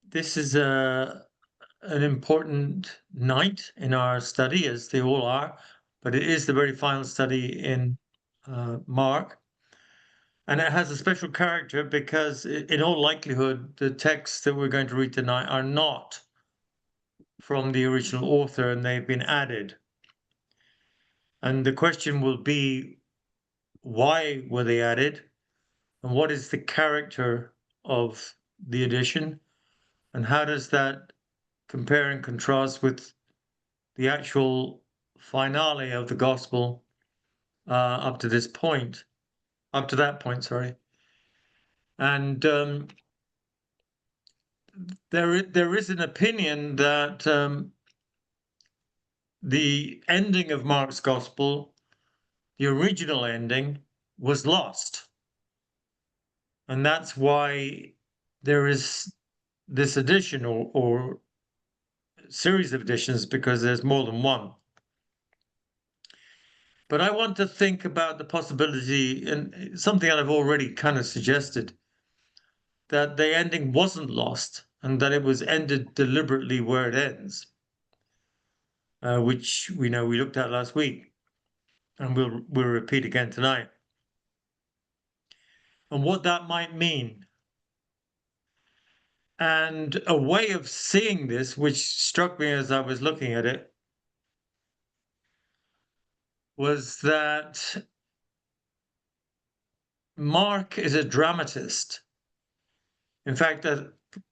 This is an important night in our study, as they all are, but it is the very final study in Mark. And it has a special character because, in all likelihood, the texts that we're going to read tonight are not from the original author and they've been added. And the question will be, why were they added? And what is the character of the addition? And how does that compare and contrast with the actual finale of the gospel up to this point, up to that point, sorry. And there is an opinion that the ending of Mark's gospel, the original ending, was lost, and that's why there is this edition or series of editions, because there's more than one. But I want to think about the possibility, and something that I've already kind of suggested, that the ending wasn't lost and that it was ended deliberately where it ends, which we know we looked at last week, and we'll repeat again tonight. And what that might mean. And a way of seeing this, which struck me as I was looking at it, was that Mark is a dramatist. In fact,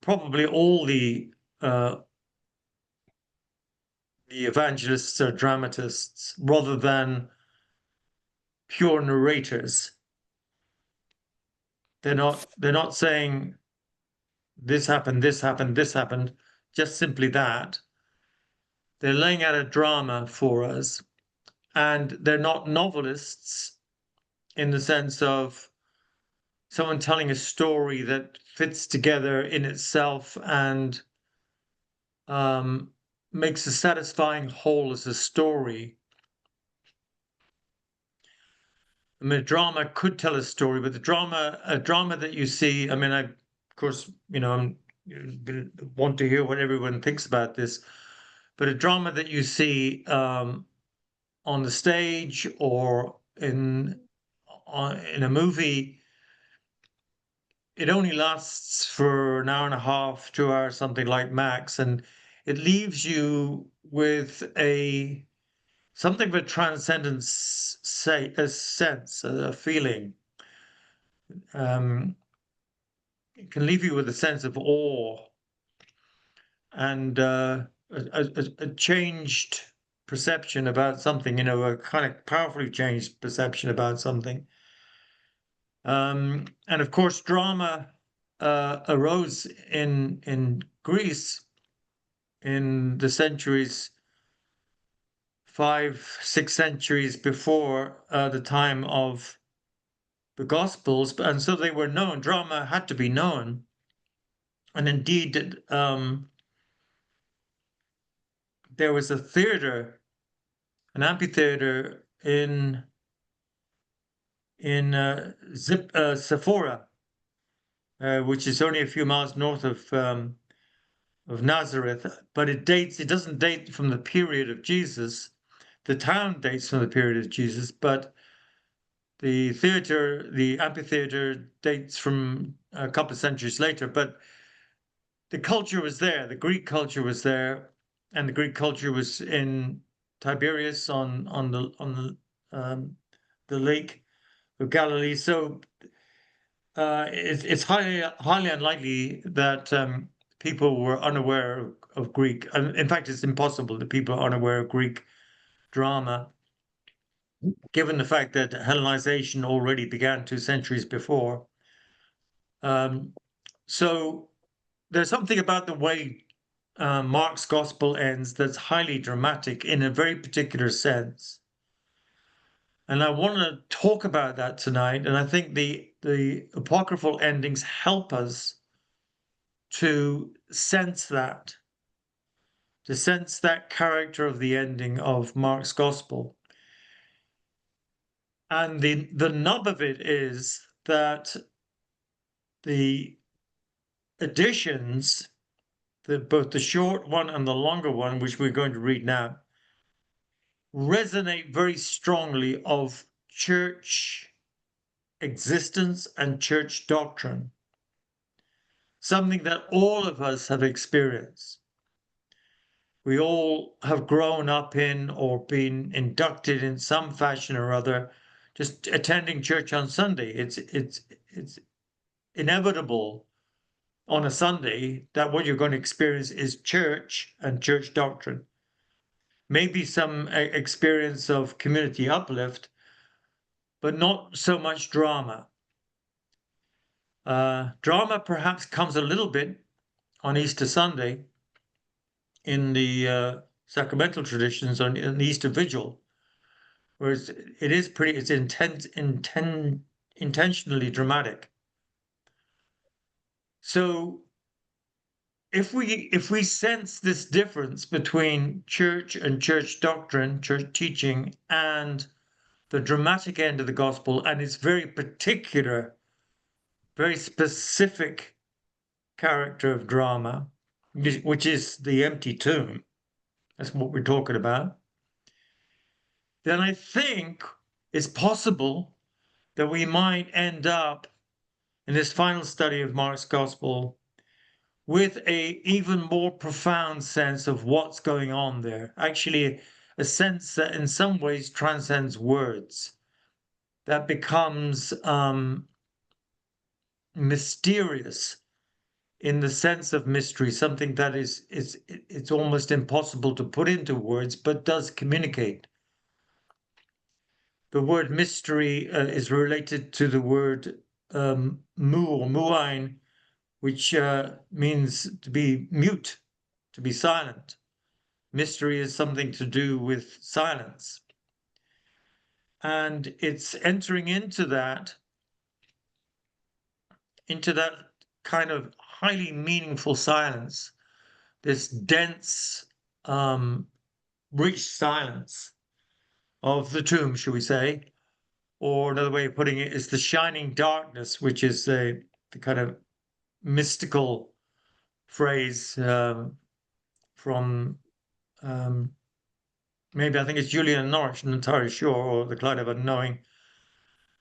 probably all the evangelists are dramatists rather than pure narrators. They're not saying this happened, this happened, this happened, just simply that. They're laying out a drama for us, and they're not novelists in the sense of someone telling a story that fits together in itself and makes a satisfying whole as a story. I mean, a drama could tell a story, but a drama that you see, I mean, of course, I'm want to hear what everyone thinks about this, but a drama that you see on the stage or in a movie, it only lasts for an hour and a half, 2 hours, something like max, and it leaves you with something of a transcendence, say a sense, a feeling. It can leave you with a sense of awe and a changed perception about something, a kind of powerfully changed perception about something. And of course, drama arose in Greece in the centuries, 5, 6 centuries before the time of the Gospels, and so they were known. Drama had to be known, and indeed, there was a theater, an amphitheater in Sephora, which is only a few miles north of Nazareth, but it doesn't date from the period of Jesus. The town dates from the period of Jesus, but the amphitheater dates from a couple of centuries later. But the culture was there, the Greek culture was there, and the Greek culture was in Tiberias on the lake of Galilee. So it's highly unlikely that people were unaware of Greek. In fact, it's impossible that people are unaware of Greek drama, given the fact that Hellenization already began 2 centuries before. So there's something about the way Mark's gospel ends that's highly dramatic in a very particular sense. And I want to talk about that tonight. And I think the apocryphal endings help us to sense that, character of the ending of Mark's gospel. And the nub of it is that the additions both the short one and the longer one, which we're going to read now, resonate very strongly of church existence and church doctrine, something that all of us have experienced. We all have grown up in or been inducted in some fashion or other, just attending church on Sunday. It's inevitable on a Sunday that what you're going to experience is church and church doctrine. Maybe some experience of community uplift, but not so much drama. Drama perhaps comes a little bit on Easter Sunday in the sacramental traditions on an Easter Vigil, whereas it's intentionally dramatic. So if we sense this difference between church and church doctrine, church teaching, and the dramatic end of the gospel, and its very particular, very specific character of drama, which is the empty tomb, that's what we're talking about, then I think it's possible that we might end up in this final study of Mark's gospel with a even more profound sense of what's going on there. Actually, a sense that in some ways transcends words, that becomes mysterious in the sense of mystery, something that it's almost impossible to put into words, but does communicate. The word mystery is related to the word mu or muain, which means to be mute, to be silent. Mystery is something to do with silence. And it's entering into that kind of highly meaningful silence, this dense, rich silence of the tomb, shall we say, or another way of putting it is the shining darkness, which is the kind of mystical phrase from maybe I think it's Julian Norwich, I'm not entirely sure, or the Cloud of Unknowing.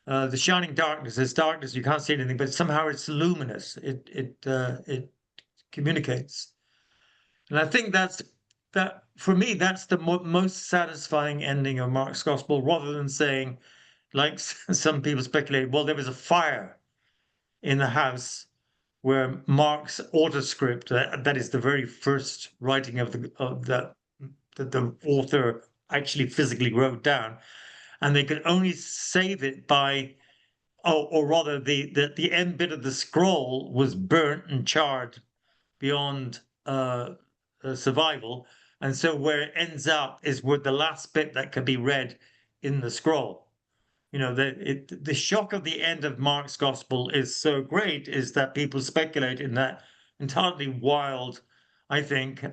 The shining darkness is darkness, you can't see anything, but somehow it's luminous. It communicates. And I think that for me, that's the most satisfying ending of Mark's gospel, rather than saying, like some people speculate, well, there was a fire in the house where Mark's autoscript, that is the very first writing of that the author actually physically wrote down, and they could only save it by, or rather, the end bit of the scroll was burnt and charred beyond survival, and so where it ends up is with the last bit that can be read in the scroll. You know, the shock of the end of Mark's gospel is so great, is that people speculate in that entirely wild, I think,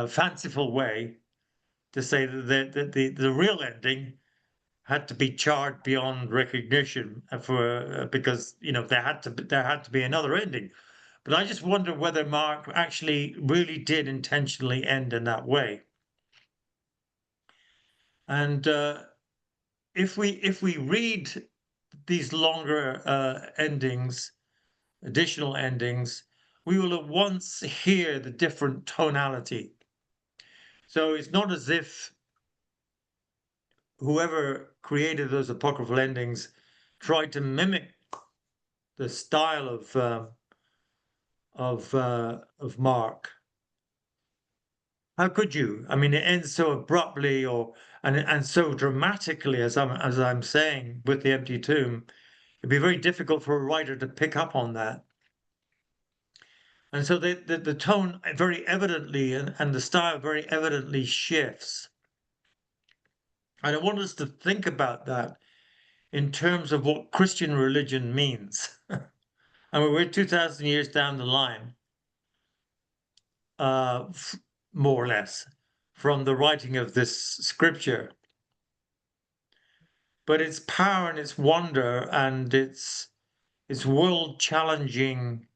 fanciful way to say that the real ending had to be charred beyond recognition for because there had to be another ending. But I just wonder whether Mark actually really did intentionally end in that way. And if we read these longer endings, additional endings, we will at once hear the different tonality. So it's not as if whoever created those apocryphal endings tried to mimic the style of Mark. How could you? I mean, it ends so abruptly, and so dramatically, as I'm saying, with the empty tomb. It'd be very difficult for a writer to pick up on that. And so the tone very evidently and the style very evidently shifts. And I want us to think about that in terms of what Christian religion means. I mean, we're 2,000 years down the line, more or less, from the writing of this scripture. But its power and its wonder and its world challenging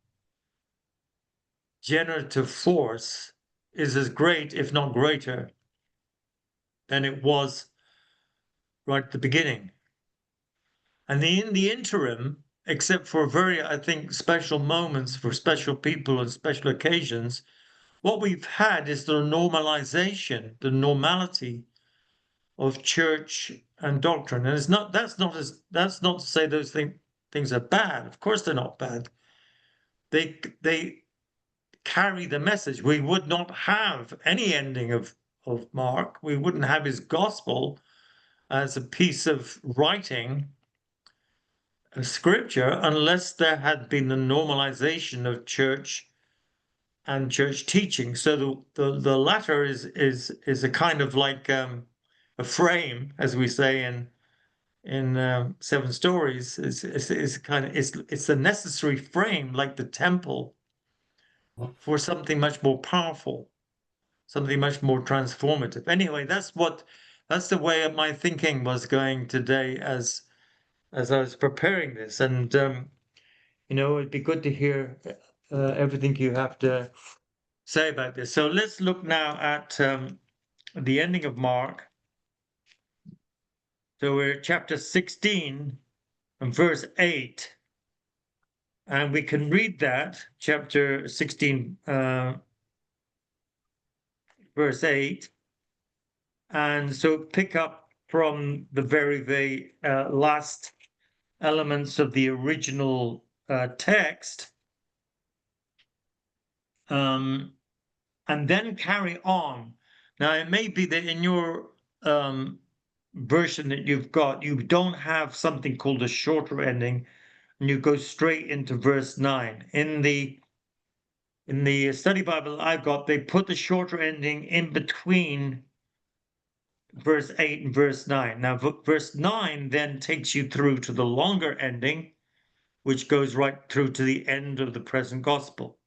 generative force is as great, if not greater, than it was right at the beginning. And in the interim, except for very, I think, special moments for special people and special occasions, what we've had is the normalization, the normality of church and doctrine. And it's not that's not to say those things are bad. Of course they're not bad. They carry the message. We would not have any ending of Mark. We wouldn't have his gospel as a piece of writing, a scripture, unless there had been the normalization of church and church teaching. So the latter is a kind of like a frame, as we say in Seven Stories. It's kind of it's a necessary frame, like the temple, for something much more powerful, something much more transformative. Anyway, that's the way my thinking was going today as I was preparing this, and it'd be good to hear everything you have to say about this. So let's look now at the ending of Mark. So we're at chapter 16 and verse 8. And we can read that, chapter 16, verse 8. And so pick up from the very last elements of the original text, and then carry on. Now, it may be that in your version that you've got, you don't have something called a shorter ending, and you go straight into verse 9. In the study Bible I've got, they put the shorter ending in between verse 8 and verse 9. Now, verse 9 then takes you through to the longer ending, which goes right through to the end of the present gospel.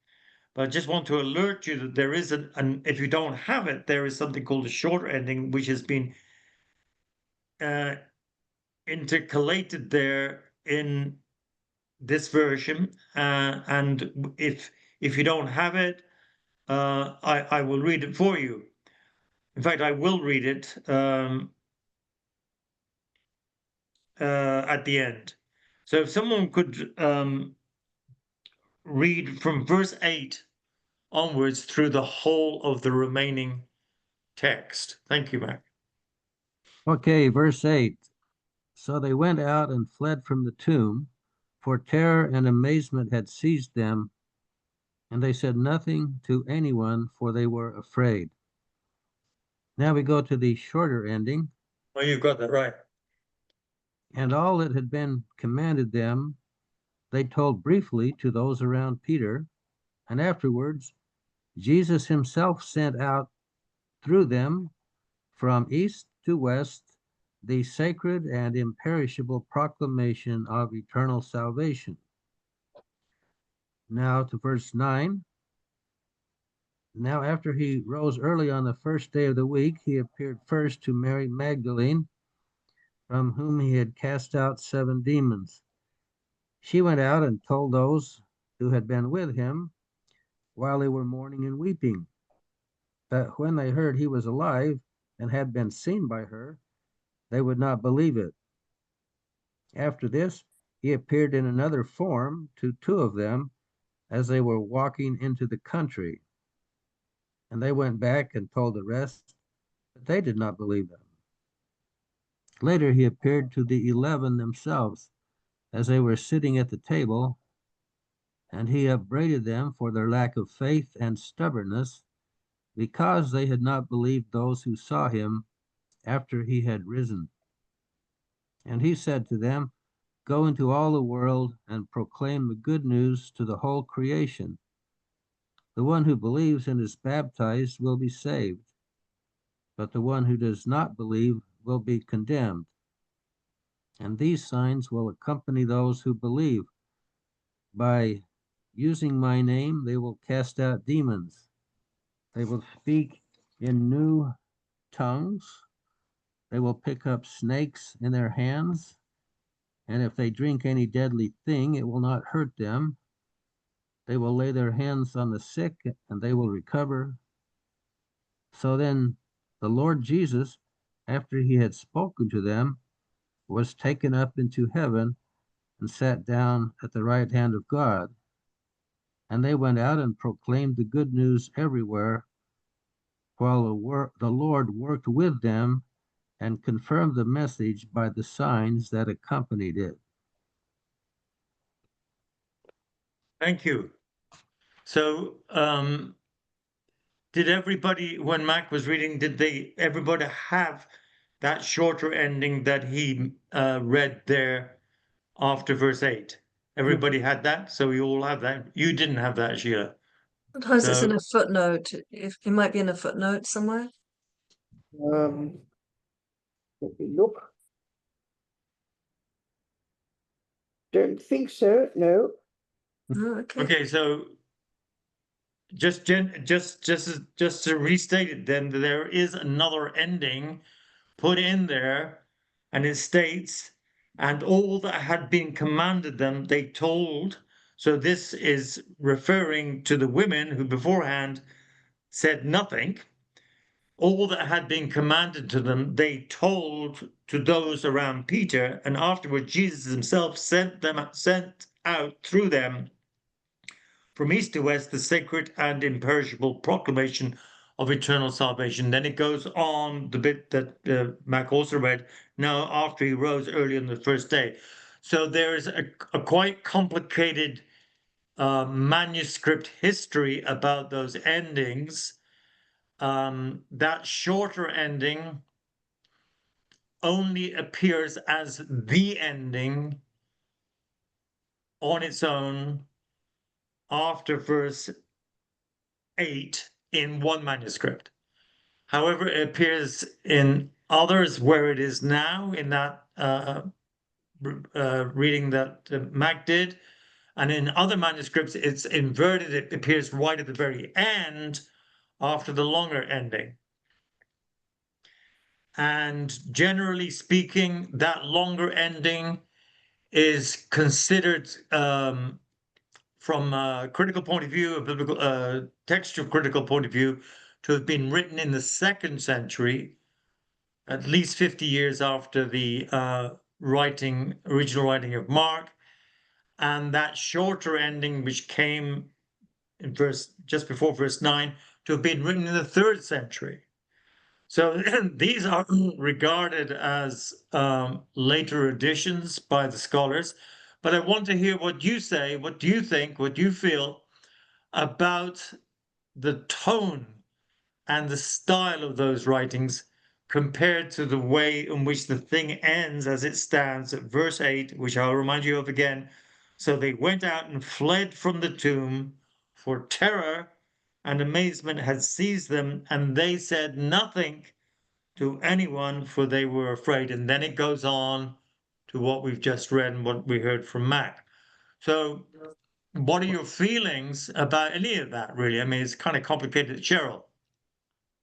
But I just want to alert you that there is if you don't have it, there is something called a shorter ending, which has been intercalated there in this version. And if you don't have it, I will read it for you. In fact, I will read it at the end. So if someone could read from verse 8 onwards through the whole of the remaining text. Thank you, Mac. Okay, verse 8. So they went out and fled from the tomb, for terror and amazement had seized them, and they said nothing to anyone, for they were afraid. Now we go to the shorter ending. Oh, you've got that right. And all that had been commanded them, they told briefly to those around Peter, and afterwards Jesus himself sent out through them from east to west the sacred and imperishable proclamation of eternal salvation. Now to verse 9. Now, after he rose early on the first day of the week, he appeared first to Mary Magdalene, from whom he had cast out 7 demons. She went out and told those who had been with him while they were mourning and weeping. But when they heard he was alive and had been seen by her, they would not believe it. After this, he appeared in another form to 2 of them as they were walking into the country. And they went back and told the rest, but they did not believe them. Later, he appeared to the 11 themselves as they were sitting at the table, and he upbraided them for their lack of faith and stubbornness, because they had not believed those who saw him after he had risen. And he said to them, Go into all the world and proclaim the good news to the whole creation. The one who believes and is baptized will be saved, but the one who does not believe will be condemned. And these signs will accompany those who believe. By using my name, they will cast out demons. They will speak in new tongues. They will pick up snakes in their hands. And if they drink any deadly thing, it will not hurt them. They will lay their hands on the sick and they will recover. So then the Lord Jesus, after he had spoken to them, was taken up into heaven and sat down at the right hand of God. And they went out and proclaimed the good news everywhere, while the Lord worked with them and confirmed the message by the signs that accompanied it. Thank you. So, did everybody, when Mac was reading, did everybody have that shorter ending that he read there after verse 8? Everybody had that, so we all have that. You didn't have that, Sheila. Sometimes it's in So, a footnote. If it might be in a footnote somewhere. Let me look. Don't think so. No. Oh, okay. okay, so just to restate it, then there is another ending put in there, and it states, and all that had been commanded them, they told. So this is referring to the women who beforehand said nothing. All that had been commanded to them, they told to those around Peter, and afterwards Jesus himself sent out through them from east to west the sacred and imperishable proclamation of eternal salvation. Then it goes on the bit that Mac also read, now after he rose early on the first day. So there is a quite complicated manuscript history about those endings. That shorter ending only appears as the ending on its own after verse 8 in one manuscript. However, it appears in others where it is now in that reading that Mac did. And in other manuscripts, it's inverted. It appears right at the very end after the longer ending. And generally speaking, that longer ending is considered from a critical point of view, a biblical textual critical point of view, to have been written in the second century, at least 50 years after the original writing of Mark, and that shorter ending, which came in just before verse 9, to have been written in the third century. So these are regarded as later additions by the scholars. But I want to hear what you say. What do you think? What do you feel about the tone and the style of those writings compared to the way in which the thing ends as it stands at verse 8, which I'll remind you of again. So they went out and fled from the tomb, for terror and amazement had seized them, and they said nothing to anyone, for they were afraid. And then it goes on to what we've just read and what we heard from Mac. So, what are your feelings about any of that, really? I mean, it's kind of complicated. Cheryl.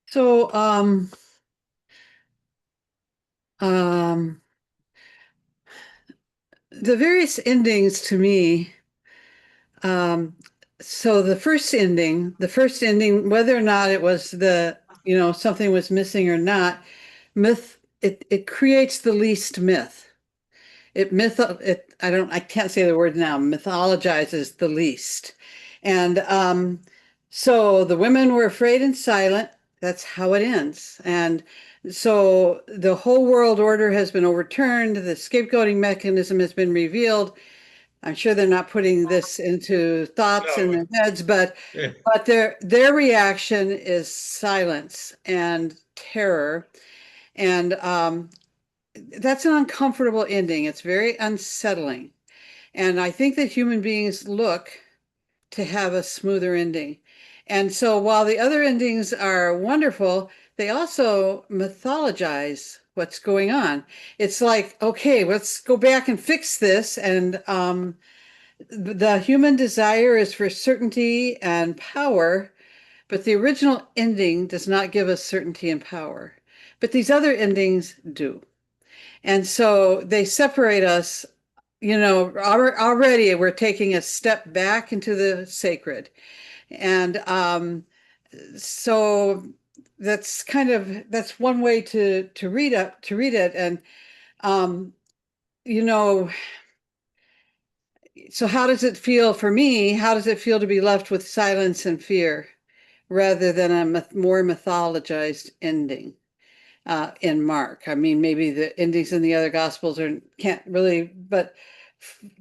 So, um, the various endings to me, um, so the first ending, whether or not it was something was missing or not, it creates the least myth. I can't say the word now, mythologizes the least. And so the women were afraid and silent. That's how it ends. And so the whole world order has been overturned. The scapegoating mechanism has been revealed. I'm sure they're not putting this into thoughts in No, their heads, but yeah. their reaction is silence and terror. And that's an uncomfortable ending. It's very unsettling. And I think that human beings look to have a smoother ending. And so while the other endings are wonderful, they also mythologize what's going on. It's like, okay, let's go back and fix this. And the human desire is for certainty and power, but the original ending does not give us certainty and power. But these other endings do. And so they separate us already we're taking a step back into the sacred. And so that's one way to read it. And um, you know, so how does it feel for me? How does it feel to be left with silence and fear rather than a more mythologized ending in Mark? I mean, maybe the endings in the other gospels can't really, but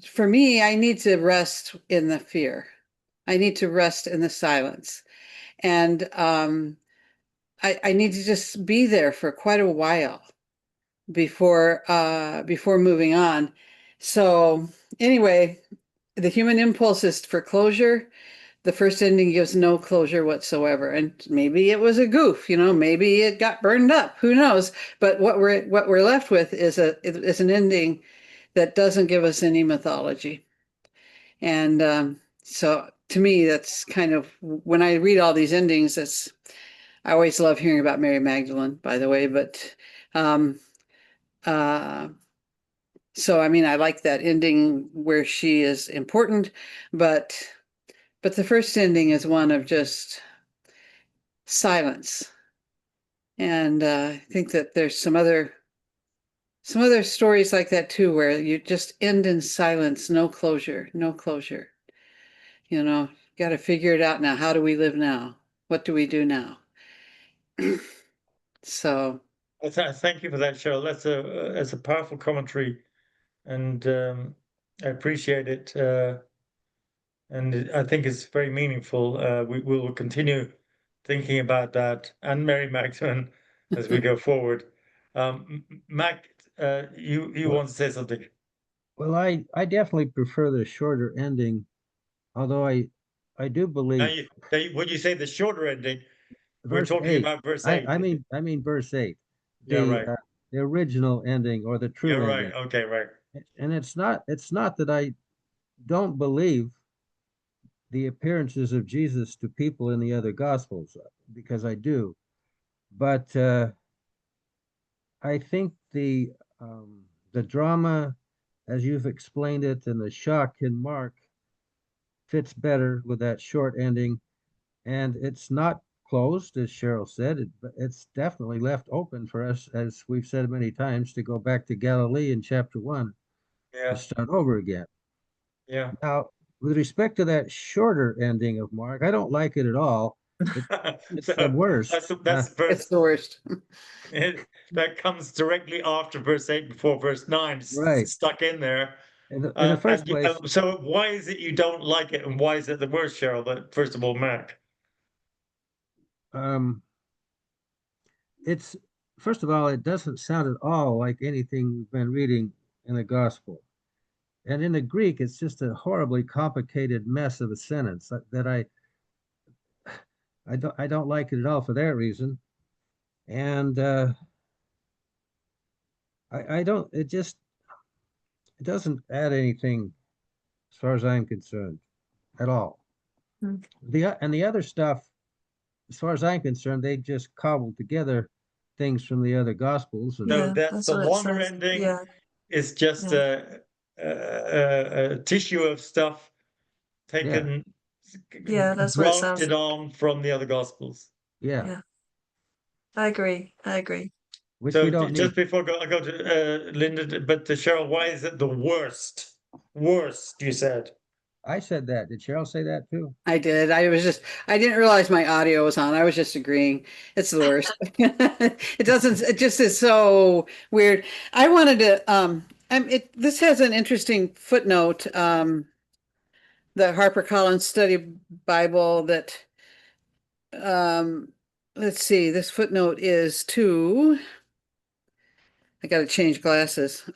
for me, I need to rest in the fear. I need to rest in the silence. And I need to just be there for quite a while before moving on. So anyway, the human impulse is for closure. The first ending gives no closure whatsoever. And maybe it was a goof, maybe it got burned up. Who knows? But what we're left with is an ending that doesn't give us any mythology. And so to me, that's kind of when I read all these endings, I always love hearing about Mary Magdalene, by the way, but um, uh, so I mean, I like that ending where she is important, but the first ending is one of just silence. And I think that there's some other stories like that too, where you just end in silence, no closure, no closure. Got to figure it out now. How do we live now? What do we do now? So Thank you for that, Cheryl. That's a powerful commentary, and I appreciate it. And I think it's very meaningful. We will continue thinking about that and Mary Magdalene as we go forward. Mac, you Well, want to say something? well, I definitely prefer the shorter ending, although I do believe When you say the shorter ending, we're verse talking 8. about verse I 8. I mean verse 8, Yeah, right. the original ending or the Yeah, true right. ending. Okay, right. And it's not that I don't believe the appearances of Jesus to people in the other gospels, because I do. But I think the drama, as you've explained it, and the shock in Mark fits better with that short ending, and it's not closed, as Cheryl said. It's definitely left open for us, as we've said many times, to go back to Galilee in chapter 1 to Yeah, start over again. yeah. Now, with respect to that shorter ending of Mark, I don't like it at all. It, it's the So worst. that's it's verse the worst. that comes directly after verse 8 before verse 9. Right. Stuck in there. In the first place, So why is it you don't like it, and why is it the worst, Cheryl? But first of all, Mac. um, it's first of all, it doesn't sound at all like anything we've been reading in the gospel. And in the Greek, it's just a horribly complicated mess of a sentence that I don't like it at all for that reason. And I don't it doesn't add anything as far as I'm concerned at all. Mm. The other stuff, as far as I'm concerned, they just cobbled together things from the other gospels, and So Yeah, that's that's the what it longer says. ending. Yeah, It's just yeah, a tissue of stuff yeah, taken, yeah, that's what it sounds grafted like. on from the other gospels. yeah, Yeah, I agree. I agree. which we So don't just need. before I go to Linda, but to Cheryl, why is it the worst? Worst, you said. I said that. Did Cheryl say that too? I did. I didn't realize my audio was on. I was just agreeing. It's the worst. It just is so weird. I wanted to, this has an interesting footnote, the HarperCollins Study Bible that, um, let's see, this footnote is I got to change glasses.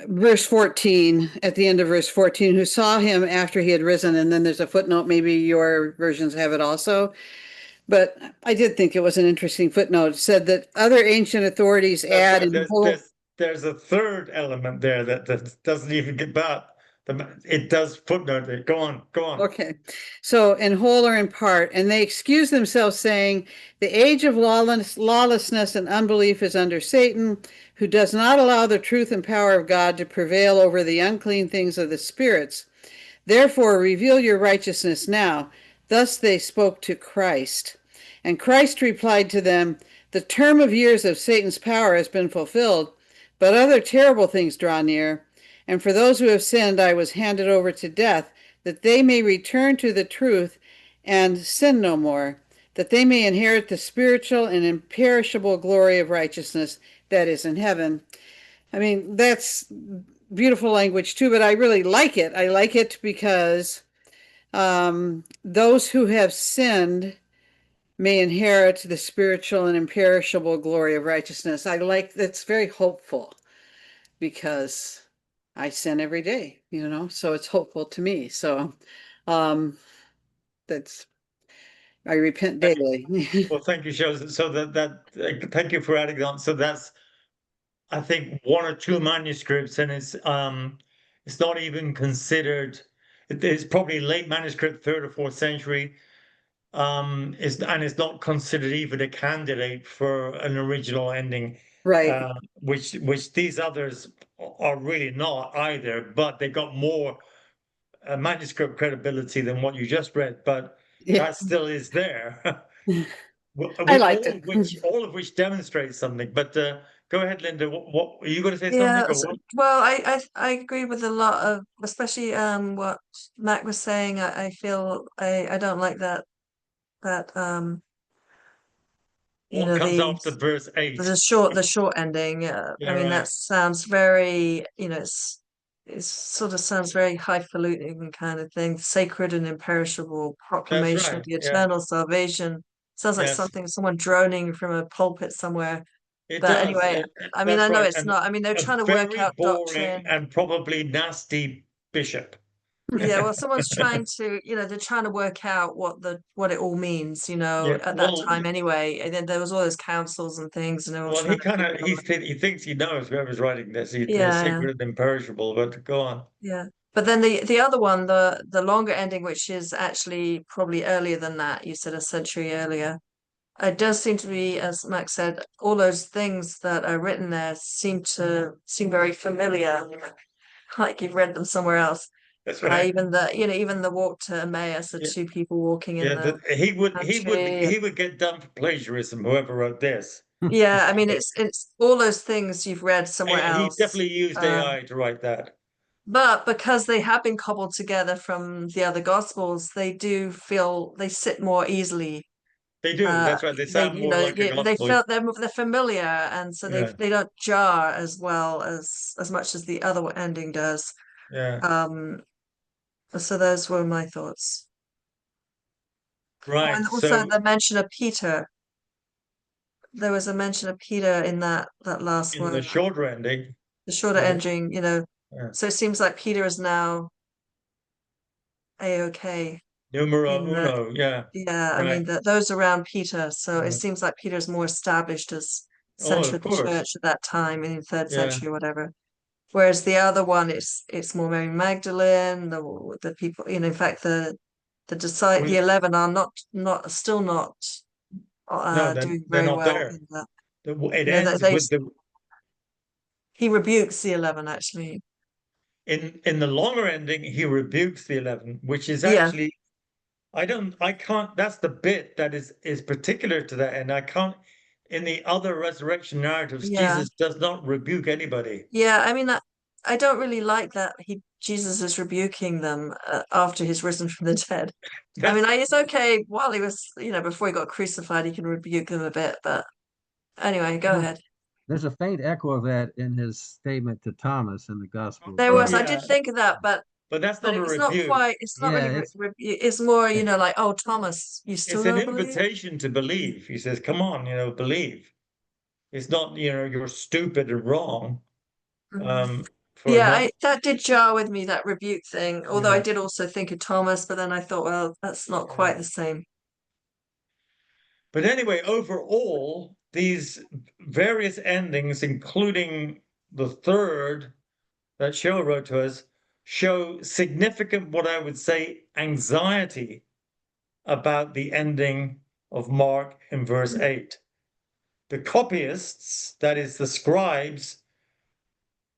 Verse 14, at the end of verse 14, who saw him after he had risen. And then there's a footnote. Maybe your versions have it also. But I did think it was an interesting footnote. It said that other ancient authorities That's add right. in the whole. There's a third element there that doesn't even get about it does footnote it. Go on, go on. Okay, so in whole or in part, and they excuse themselves, saying, "The age of lawlessness and unbelief is under Satan, who does not allow the truth and power of God to prevail over the unclean things of the spirits. Therefore, reveal your righteousness now." Thus they spoke to Christ. And Christ replied to them, "The term of years of Satan's power has been fulfilled, but other terrible things draw near. And for those who have sinned, I was handed over to death, that they may return to the truth and sin no more, that they may inherit the spiritual and imperishable glory of righteousness that is in heaven." I mean, that's beautiful language too, but I really like it. I like it because those who have sinned may inherit the spiritual and imperishable glory of righteousness. I like that's very hopeful because I sin every day, so it's hopeful to me. So that's I repent daily. Well, thank you, Shows. So thank you for adding on. So that's, I think, one or two manuscripts, and it's not even considered. It's probably late manuscript, third or fourth century. It's not considered even a candidate for an original ending, Right. which these others are really not either. But they got more manuscript credibility than what you just read. But Yeah. that still is there. I liked it. All of which demonstrates something. But go ahead, Linda. What are you going to say something? Yeah, Or what? well, I agree with a lot of, especially what Mac was saying. I feel I don't like that What comes the after verse 8? the short ending. Yeah, I mean, right. that sounds very, it sort of sounds very highfalutin kind of thing, sacred and imperishable That's proclamation of right. the Yeah. eternal salvation. Sounds like Yes, something, someone droning from a pulpit somewhere. it But does. anyway, I mean, That's I know right. it's And not. I mean, they're a trying to work very out boring doctrine. and probably nasty bishop. Yeah, well, someone's trying to, they're trying to work out what it all means, Yeah. at that time anyway. And then there was all those councils and things, and they're all Well, trying he to kind figure of out. he thinks he knows whoever's writing this. He's Yeah, sacred and imperishable. But go on. yeah. But then the other one, the longer ending, which is actually probably earlier than that, you said a century earlier. It does seem to be, as Max said, all those things that are written there seem very familiar, like you've read them somewhere else. That's right. Even the walk to Emmaus, the Yeah. two people walking in Yeah. the country. He would get done for plagiarism. Whoever wrote this. Yeah, I mean it's all those things you've read somewhere He else. definitely used Um, AI to write that. but because they have been cobbled together from the other gospels, they sit more easily. They do. That's right. They sound more like a They gospel. felt they're familiar, and so Yeah. they don't jar as well as much as the other ending does. Yeah. Um, so those were my thoughts. Oh, Right. and also So the mention of Peter. There was a mention of Peter in that last in the one, shorter ending, the shorter was it? ending. Yeah. So it seems like Peter is now a-okay Numero in that. uno. Yeah. Yeah, I Right. mean that those around Peter. So it Yeah. seems like Peter's more established as Oh, center of of the course. church at that time in the third Yeah. century or whatever. Whereas the other one, it's more Mary Magdalene, the people, in fact the 11 are not still not No, doing they're very not well there. in that. It They, ends they with the he rebukes the 11 actually. in the longer ending, he rebukes the 11, which is Yeah, actually I can't, that's the bit that is particular to that, and I can't in the other resurrection narratives, yeah. Jesus does not rebuke anybody. Yeah, I mean, I don't really like that Jesus is rebuking them after he's risen from the dead. I mean, That's it's okay while he was, before he got crucified, he can rebuke them a bit, but anyway, go ahead. There's a faint echo of that in his statement to Thomas in the Gospel of There oh John. was, I did yeah, think of that, but that's but not a it's not rebuke. quite, it's not Yeah, really, it's more, like, oh, Thomas, you still It's an don't believe? invitation to believe. He says, "Come on, believe." It's not, you're stupid and wrong. Mhm. For Yeah, not, that did jar with me, that rebuke thing. Although I yeah, did also think of Thomas, but then I thought, well, that's not yeah. quite the same. But anyway, overall, these various endings, including the third that Cheryl wrote to us, show significant, what I would say, anxiety about the ending of Mark in verse 8. The copyists, that is the scribes,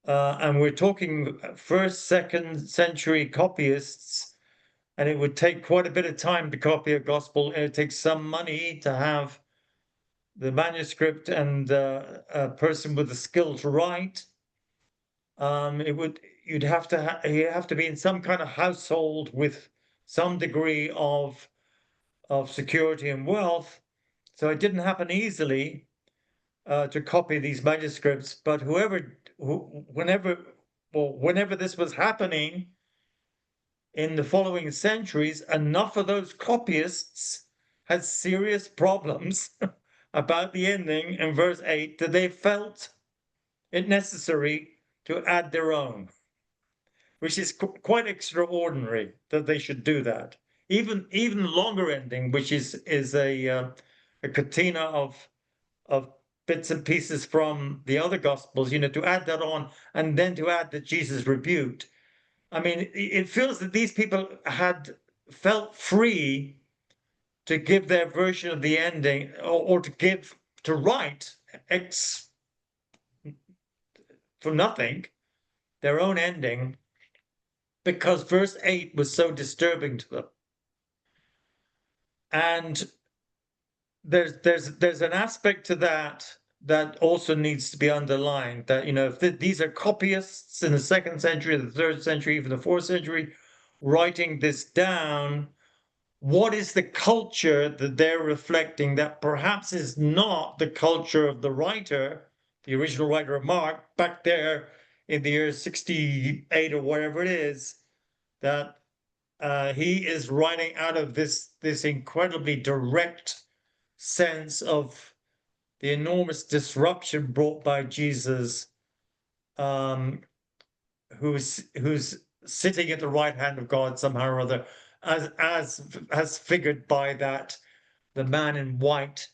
and we're talking first, second century copyists, and it would take quite a bit of time to copy a gospel, and it takes some money to have the manuscript and a person with the skill to write. You'd have to be in some kind of household with some degree of security and wealth. So it didn't happen easily to copy these manuscripts. But whenever this was happening in the following centuries, enough of those copyists had serious problems about the ending in verse 8 that they felt it necessary to add their own, which is quite extraordinary that they should do that. Even longer ending, which is a catena of bits and pieces from the other gospels, to add that on, and then to add that Jesus rebuked. I mean, it feels that these people had felt free to give their version of the ending, or to write for nothing their own ending, because verse 8 was so disturbing to them. And there's an aspect to that also needs to be underlined, that if these are copyists in the 2nd century, the 3rd century, even the 4th century, writing this down, what is the culture that they're reflecting that perhaps is not the culture of the writer, the original writer of Mark, back there in the year 68 or whatever it is, that he is writing out of this incredibly direct sense of the enormous disruption brought by Jesus, who's sitting at the right hand of God somehow or other, as figured by the man in white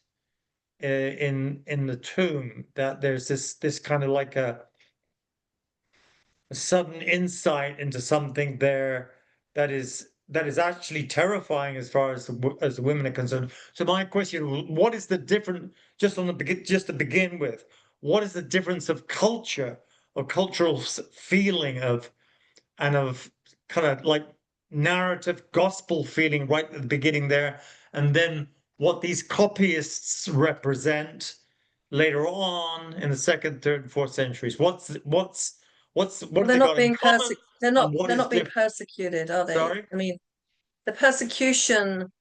in the tomb. That there's this kind of like a sudden insight into something there that is actually terrifying as far as the women are concerned. So my question: what is the difference? Just to begin with, what is the difference of culture or cultural feeling of kind of like narrative gospel feeling right at the beginning there, and then what these copyists represent later on in the 2nd, 3rd, and 4th centuries? What have They're they not got in being common, and what they're is not being different? persecuted, are they? Sorry? I mean, the persecution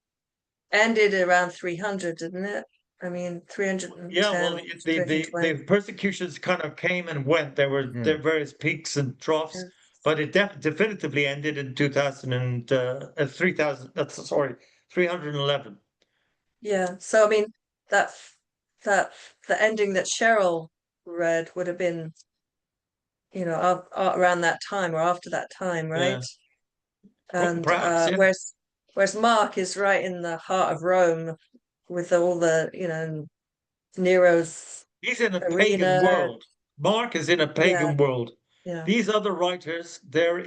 ended around 300, didn't it? I mean, Yeah, well, 310, the 320. persecutions kind of came and went. There were various peaks and troughs, Yeah. but it definitively ended in 2000 and 3000. That's sorry, 311. Yeah. So I mean, that that the ending that Cheryl read would have been, around that time or after that time, right? Yeah, And perhaps. Yeah, whereas Mark is right in the heart of Rome with all the, Nero's he's in a pagan arena. world. Mark is in a Yeah, pagan world. yeah. These other writers, they're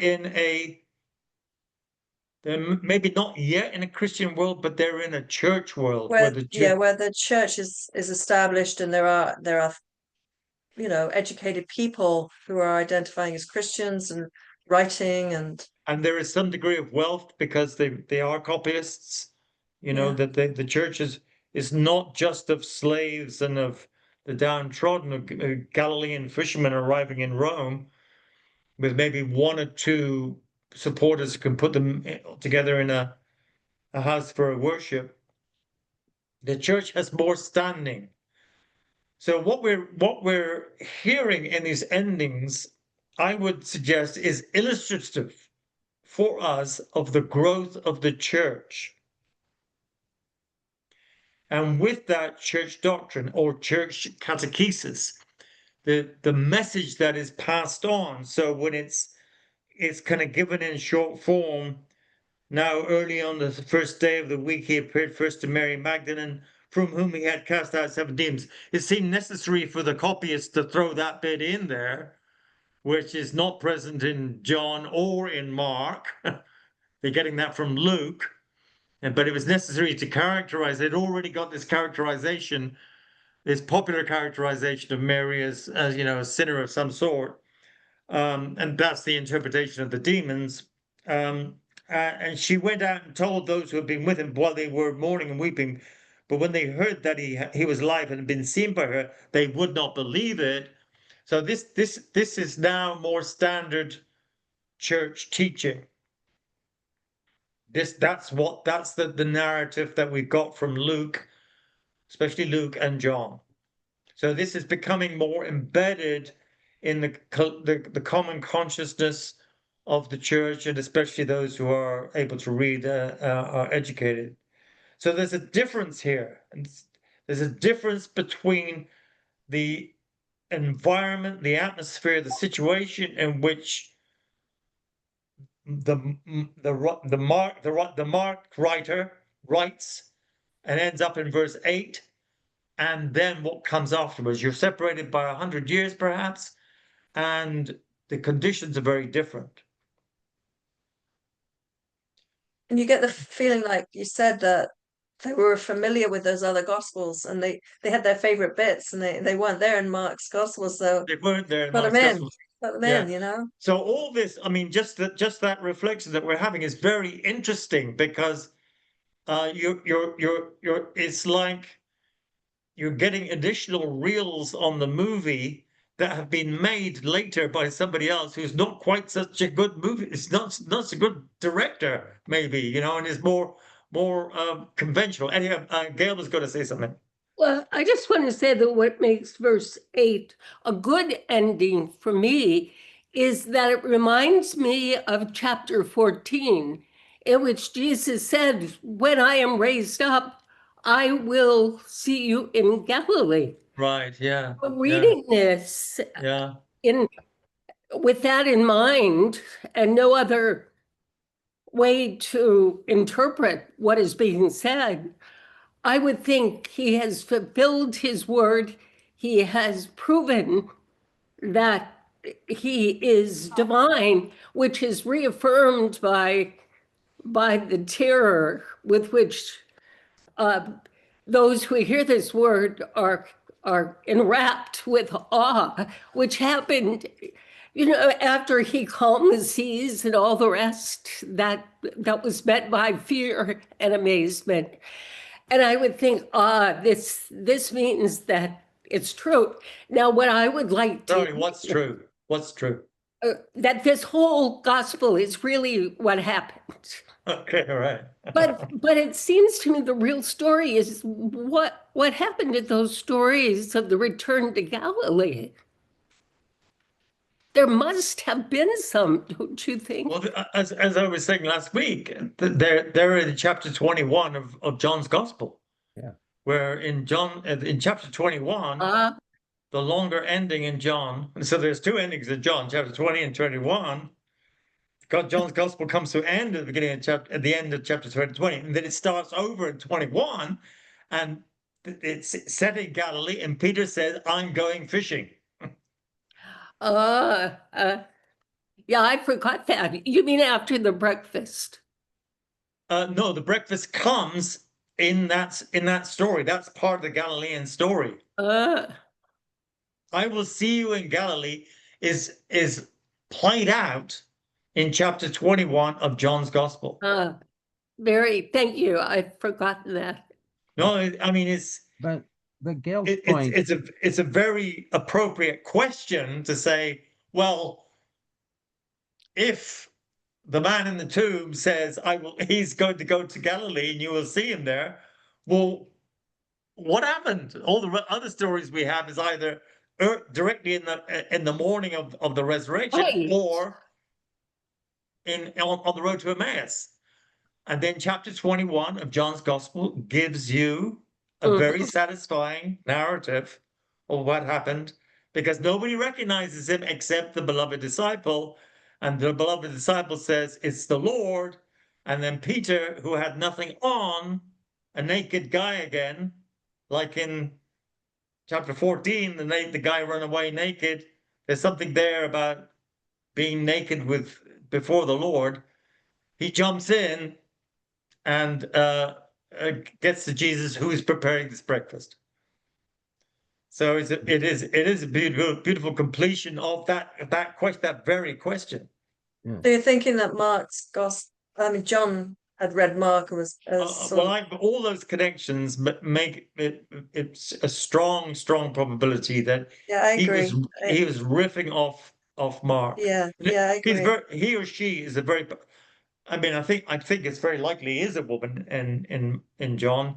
maybe not yet in a Christian world, but they're in a church world where Where the church is established and there are educated people who are identifying as Christians and writing and there is some degree of wealth because they are copyists. yeah. That the church is not just of slaves and of the downtrodden, of Galilean fishermen arriving in Rome with maybe one or two supporters who can put them together in a house for worship. The church has more standing. So what we're hearing in these endings, I would suggest, is illustrative for us of the growth of the church. And with that church doctrine or church catechesis, the message that is passed on. So when it's kind of given in short form, now early on the first day of the week, he appeared first to Mary Magdalene, from whom he had cast out 7 demons. It seemed necessary for the copyists to throw that bit in there, which is not present in John or in Mark. They're getting that from Luke, but it was necessary to characterize. They'd already got this characterization, this popular characterization of Mary as you know, a sinner of some sort, and that's the interpretation of the demons. And she went out and told those who had been with him while they were mourning and weeping. But when they heard that he was alive and had been seen by her, they would not believe it. So this is now more standard church teaching. That's the narrative that we've got from Luke, especially Luke and John. So this is becoming more embedded in the common consciousness of the church, and especially those who are able to read, are educated. So there's a difference here. There's a difference between the environment, the atmosphere, the situation in which the Mark writer writes and ends up in verse 8, and then what comes afterwards. You're separated by 100 years, perhaps, and the conditions are very different. And you get the feeling, like you said, that they were familiar with those other gospels, and they had their favorite bits, and they weren't there in Mark's gospel, so They weren't there in put them Mark's in, gospel. put them Yeah. in, you know. So all this, I mean, just that reflection that we're having is very interesting, because it's like you're getting additional reels on the movie that have been made later by somebody else who's not quite such a good movie. It's not such a good director, maybe, you know, and is more conventional. Anyhow, Gail was going to say something. Well, I just want to say that what makes verse 8 a good ending for me is that it reminds me of chapter 14, in which Jesus said, "When I am raised up, I will see you in Galilee." Right, yeah. Reading this Yeah. with that in mind, and no other way to interpret what is being said, I would think he has fulfilled his word. He has proven that he is divine, which is reaffirmed by the terror with which those who hear this word are enwrapped with awe, which happened, you know, after he calmed the seas and all the rest. That was met by fear and amazement. And I would think, this means that it's true. Now, what I would like to— Sorry, what's true? What's true? that this whole gospel is really what happened. Okay, all right. But it seems to me the real story is what happened to those stories of the return to Galilee. There must have been some, don't you think? Well, as I was saying last week, they're in chapter 21 of John's Gospel. Yeah. Where in chapter 21, the longer ending in John, and so there's two endings in John, chapter 20 and 21. John's Gospel comes to an end at the beginning of at the end of chapter 20, and then it starts over in 21, and it's set in Galilee, and Peter says, "I'm going fishing." Yeah, I forgot that. You mean after the breakfast? No, the breakfast comes in that story. That's part of the Galilean story. I will see you in Galilee is played out in chapter 21 of John's Gospel. Thank you. I'd forgotten that. No, I mean But Gail's point, it's a very appropriate question to say, well, if the man in the tomb says, he's going to go to Galilee and you will see him there, well, what happened? All the other stories we have is either directly in the morning of the resurrection, Right. or on the road to Emmaus. And then chapter 21 of John's Gospel gives you a very satisfying narrative of what happened, because nobody recognizes him except the beloved disciple. And the beloved disciple says, "It's the Lord." And then Peter, who had nothing on, a naked guy again, like in chapter 14, the guy run away naked. There's something there about being naked before the Lord, he jumps in and gets to Jesus, who is preparing this breakfast. So it is a beautiful completion of that very question. Yeah. So you're thinking that Mark's gospel, I mean, John had read Mark and was All those connections make it's a strong probability that yeah, I he was agree. he was riffing off Mark. Yeah, I agree. He or she is a very. I mean, I think it's very likely he is a woman in John.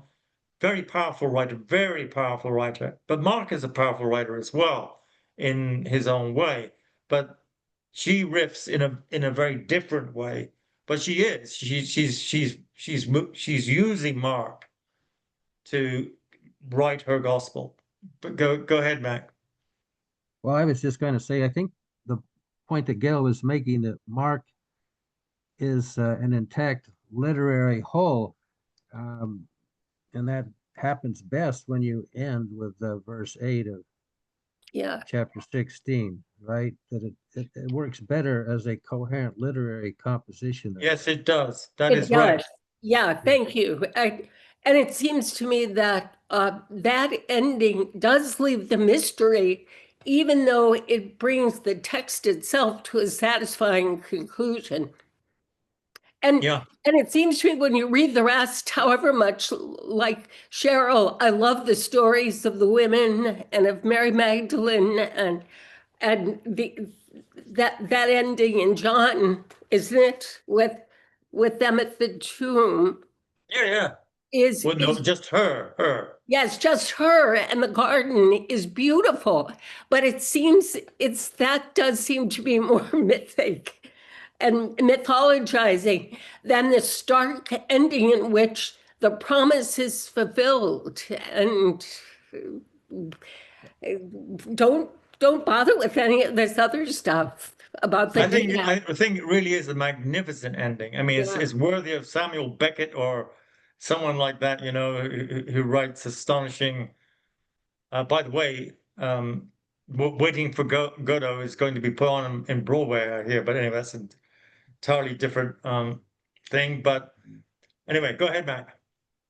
Very powerful writer, very powerful writer. But Mark is a powerful writer as well in his own way. But she riffs in a very different way. But she's using Mark to write her gospel. But go ahead, Mac. Well, I was just going to say, I think the point that Gail was making, that Mark is an intact literary whole, and that happens best when you end with verse 8 of Yeah. chapter 16, right? That it works better as a coherent literary composition. Yes, it does. That It is right. does. Yeah, thank you. And it seems to me that that ending does leave the mystery, even though it brings the text itself to a satisfying conclusion. And Yeah. and it seems to me when you read the rest, however much like Cheryl, I love the stories of the women and of Mary Magdalene and that ending in John, isn't it? With them at the tomb Yeah. is Well, no, just her. yes, just her, and the garden is beautiful, but it seems that does seem to be more mythic and mythologizing than the stark ending in which the promise is fulfilled. And don't bother with any of this other stuff about the I think it really is a magnificent ending. I mean, it's worthy of Samuel Beckett or someone like that, who writes astonishing. By the way, Waiting for Godot is going to be put on in Broadway, I hear. But anyway, that's an entirely different thing. But anyway, go ahead, Mac.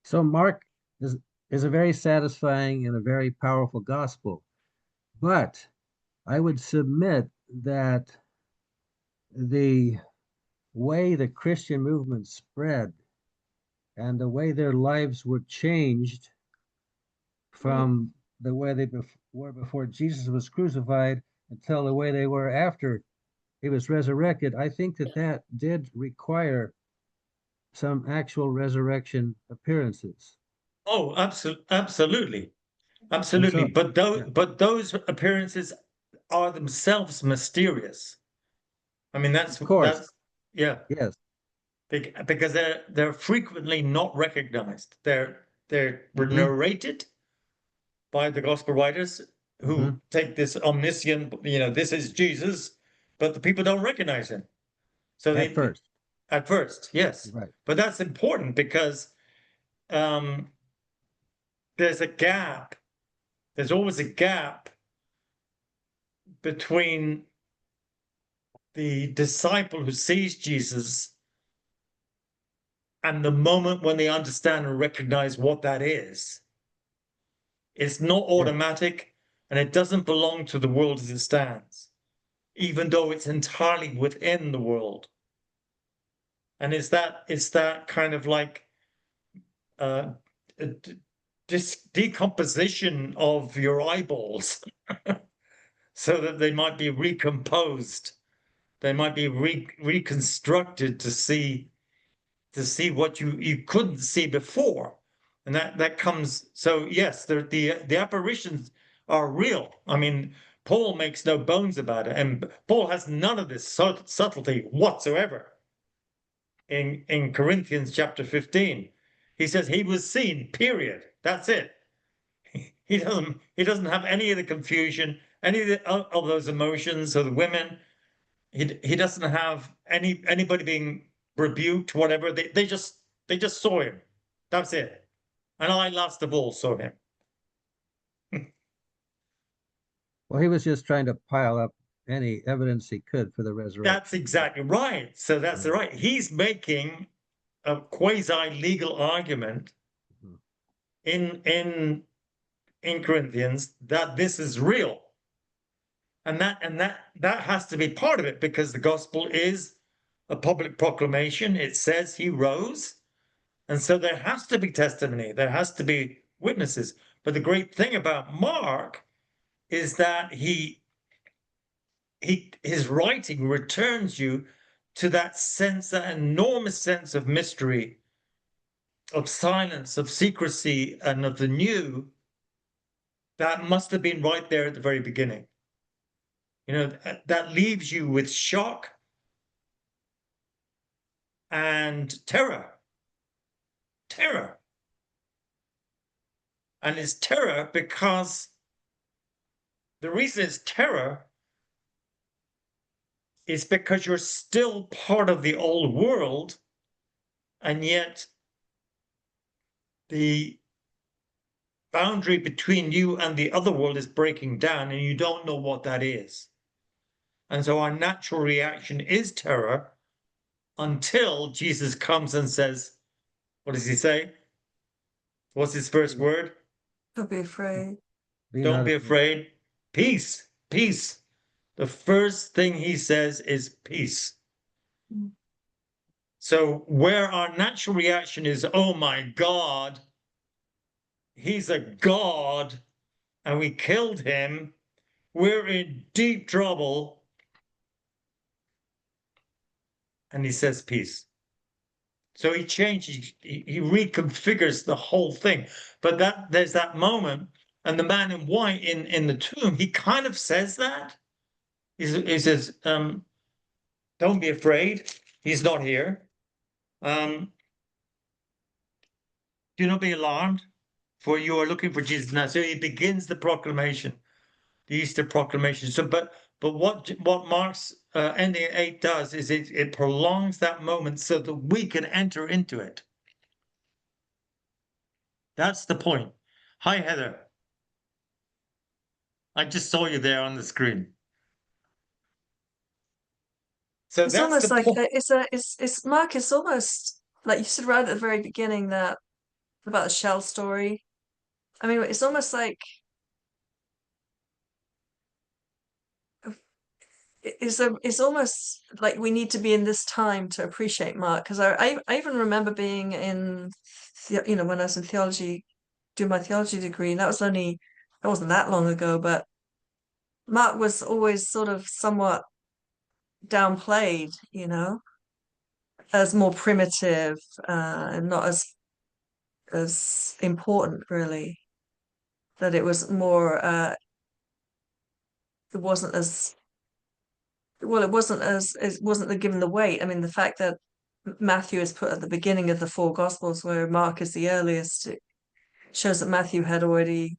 So Mark is a very satisfying and a very powerful gospel. But I would submit that the way the Christian movement spread and the way their lives were changed from the way they were before Jesus was crucified until the way they were after he was resurrected, I think that did require some actual resurrection appearances. Oh, absolutely. So, But yeah, those appearances are themselves mysterious. I mean, of course, yeah, yes. because they're frequently not recognized. They're narrated by the gospel writers who take this omniscient, this is Jesus, but the people don't recognize him. So At first, at first, yes. right. But that's important because there's a gap. There's always a gap between the disciple who sees Jesus and the moment when they understand and recognize what that is. It's not automatic, and it doesn't belong to the world as it stands, even though it's entirely within the world. And it's that kind of like decomposition of your eyeballs so that they might be recomposed. They might be reconstructed to see what you couldn't see before. And that comes, so yes, the apparitions are real. I mean, Paul makes no bones about it, and Paul has none of this subtlety whatsoever. In Corinthians chapter 15, he says he was seen, period. That's it. He doesn't have any of the confusion, any of those emotions of the women. He doesn't have anybody being rebuked, whatever. They just saw him. That's it. And I last of all saw him. Well, he was just trying to pile up any evidence he could for the resurrection. That's exactly right. So that's Yeah. right. He's making a quasi-legal argument Mhm. in Corinthians that this is real. And that has to be part of it, because the gospel is a public proclamation. It says he rose. And so there has to be testimony, there has to be witnesses. But the great thing about Mark is that his writing returns you to that sense, that enormous sense of mystery, of silence, of secrecy, and of the new that must have been right there at the very beginning. You know, that leaves you with shock and terror. Terror. And it's terror because the reason it's terror is because you're still part of the old world, and yet the boundary between you and the other world is breaking down, and you don't know what that is. And so our natural reaction is terror until Jesus comes and says, what does he say? What's his first word? Don't be afraid. Don't be afraid. Peace, peace. The first thing he says is peace. Mm. So where our natural reaction is, oh my God, he's a God and we killed him, we're in deep trouble. And he says peace. So he changes, he reconfigures the whole thing. But there's that moment, and the man in white in the tomb, he kind of says that. He says, don't be afraid, he's not here. Do not be alarmed, for you are looking for Jesus now. So he begins the proclamation, the Easter proclamation. So, but what Mark's ending at 8 does is it prolongs that moment so that we can enter into it. That's the point. Hi, Heather. I just saw you there on the screen. So It's that's almost the like point. it's Mark. It's almost like you said right at the very beginning that about the shell story. I mean, it's almost like it's almost like we need to be in this time to appreciate Mark, because I even remember being in when I was in theology, doing my theology degree, and that wasn't that long ago, but Mark was always sort of somewhat downplayed, as more primitive, and not as important, really. That it was more it wasn't as well, it wasn't given the weight. I mean, the fact that Matthew is put at the beginning of the four Gospels, where Mark is the earliest, it shows that Matthew had already,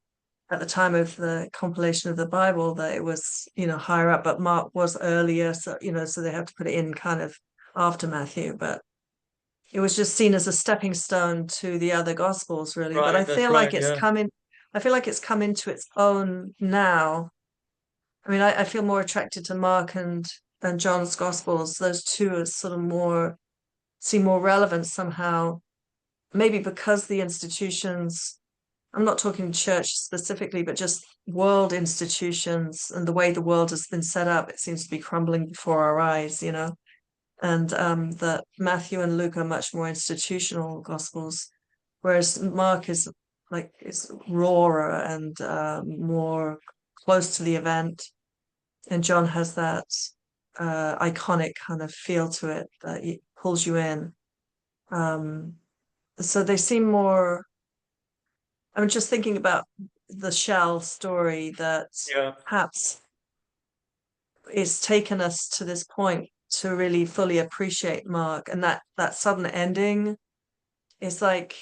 at the time of the compilation of the Bible, that it was, higher up, but Mark was earlier, so so they have to put it in kind of after Matthew, but it was just seen as a stepping stone to the other Gospels, really. But Right, that's right, yeah. I feel like it's come into its own now. I mean, I feel more attracted to Mark and John's Gospels. Those two are sort of seem more relevant somehow. Maybe because the institutions, I'm not talking church specifically, but just world institutions and the way the world has been set up, it seems to be crumbling before our eyes, And that Matthew and Luke are much more institutional Gospels, whereas Mark is rawer and more close to the event. And John has that iconic kind of feel to it that pulls you in. So they seem more. I'm just thinking about the shell story that Yeah. perhaps it's taken us to this point to really fully appreciate Mark, and that sudden ending is like,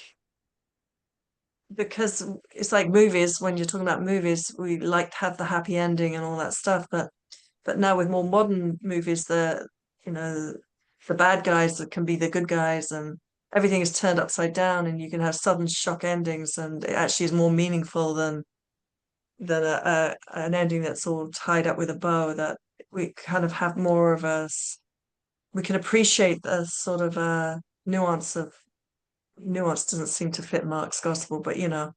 because it's like movies. When you're talking about movies, we like to have the happy ending and all that stuff, but now with more modern movies, the bad guys that can be the good guys, and everything is turned upside down, and you can have sudden shock endings, and it actually is more meaningful than an ending that's all tied up with a bow, that we kind of have more of we can appreciate the sort of nuance of nuance doesn't seem to fit Mark's gospel, but the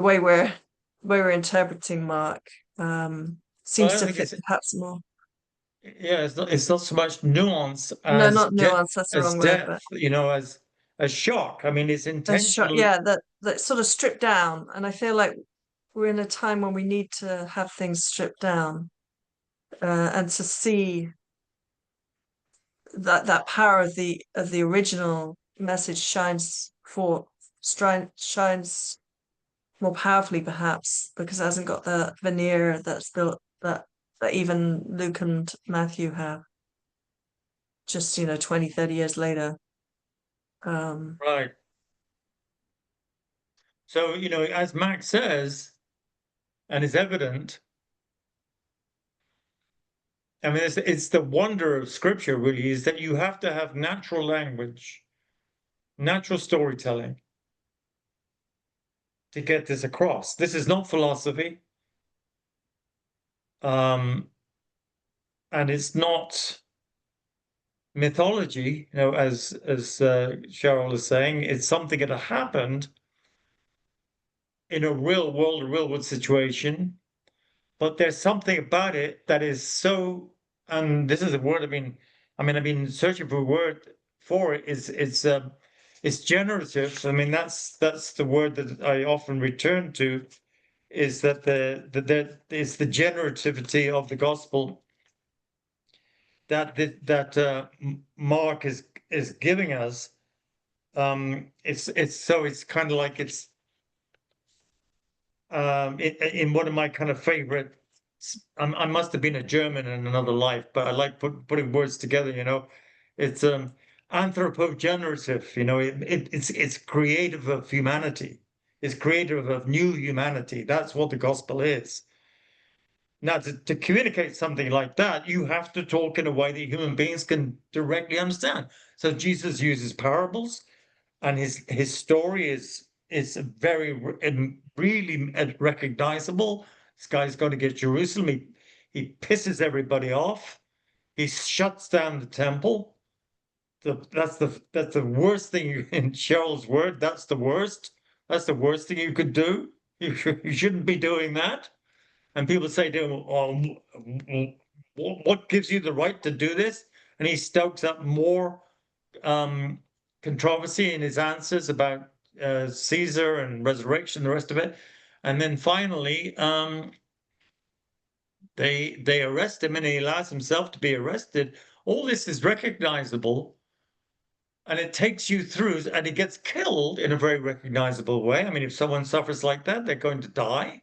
way we're interpreting Mark Well, seems I to think fit perhaps more. yeah, it's not so much nuance No, not nuance, that's the as wrong word, but depth, as shock. I mean, it's intentional. yeah, that sort of stripped down. And I feel like we're in a time when we need to have things stripped down, and to see that power of the original message shines more powerfully, perhaps because it hasn't got the veneer that's built that even Luke and Matthew have just 20, 30 years later. Right. So, as Max says, and is evident, I mean, it's the wonder of scripture, really, is that you have to have natural language, natural storytelling to get this across. This is not philosophy. And it's not mythology, as Cheryl is saying, it's something that happened in a real world, a real world situation. But there's something about it that is so, and this is a word I've been searching for a word for it. It's generative. I mean, that's the word that I often return to, is that it's the generativity of the gospel that Mark is giving us. It's kind of like it's in one of my kind of favorite. I must have been a German in another life, but I like putting words together. It's anthropogenerative. It's creative of humanity. It's creative of new humanity. That's what the gospel is. Now, to communicate something like that, you have to talk in a way that human beings can directly understand. So Jesus uses parables, and his story is very really recognizable. This guy's going to get Jerusalem. He pisses everybody off. He shuts down the temple. That's the worst thing in Cheryl's word. That's the worst. That's the worst thing you could do. You shouldn't be doing that. And people say to him, what gives you the right to do this? And he stokes up more controversy in his answers about Caesar and resurrection, the rest of it. And then finally, they arrest him, and he allows himself to be arrested. All this is recognizable, and it takes you through, and he gets killed in a very recognizable way. I mean, if someone suffers like that, they're going to die,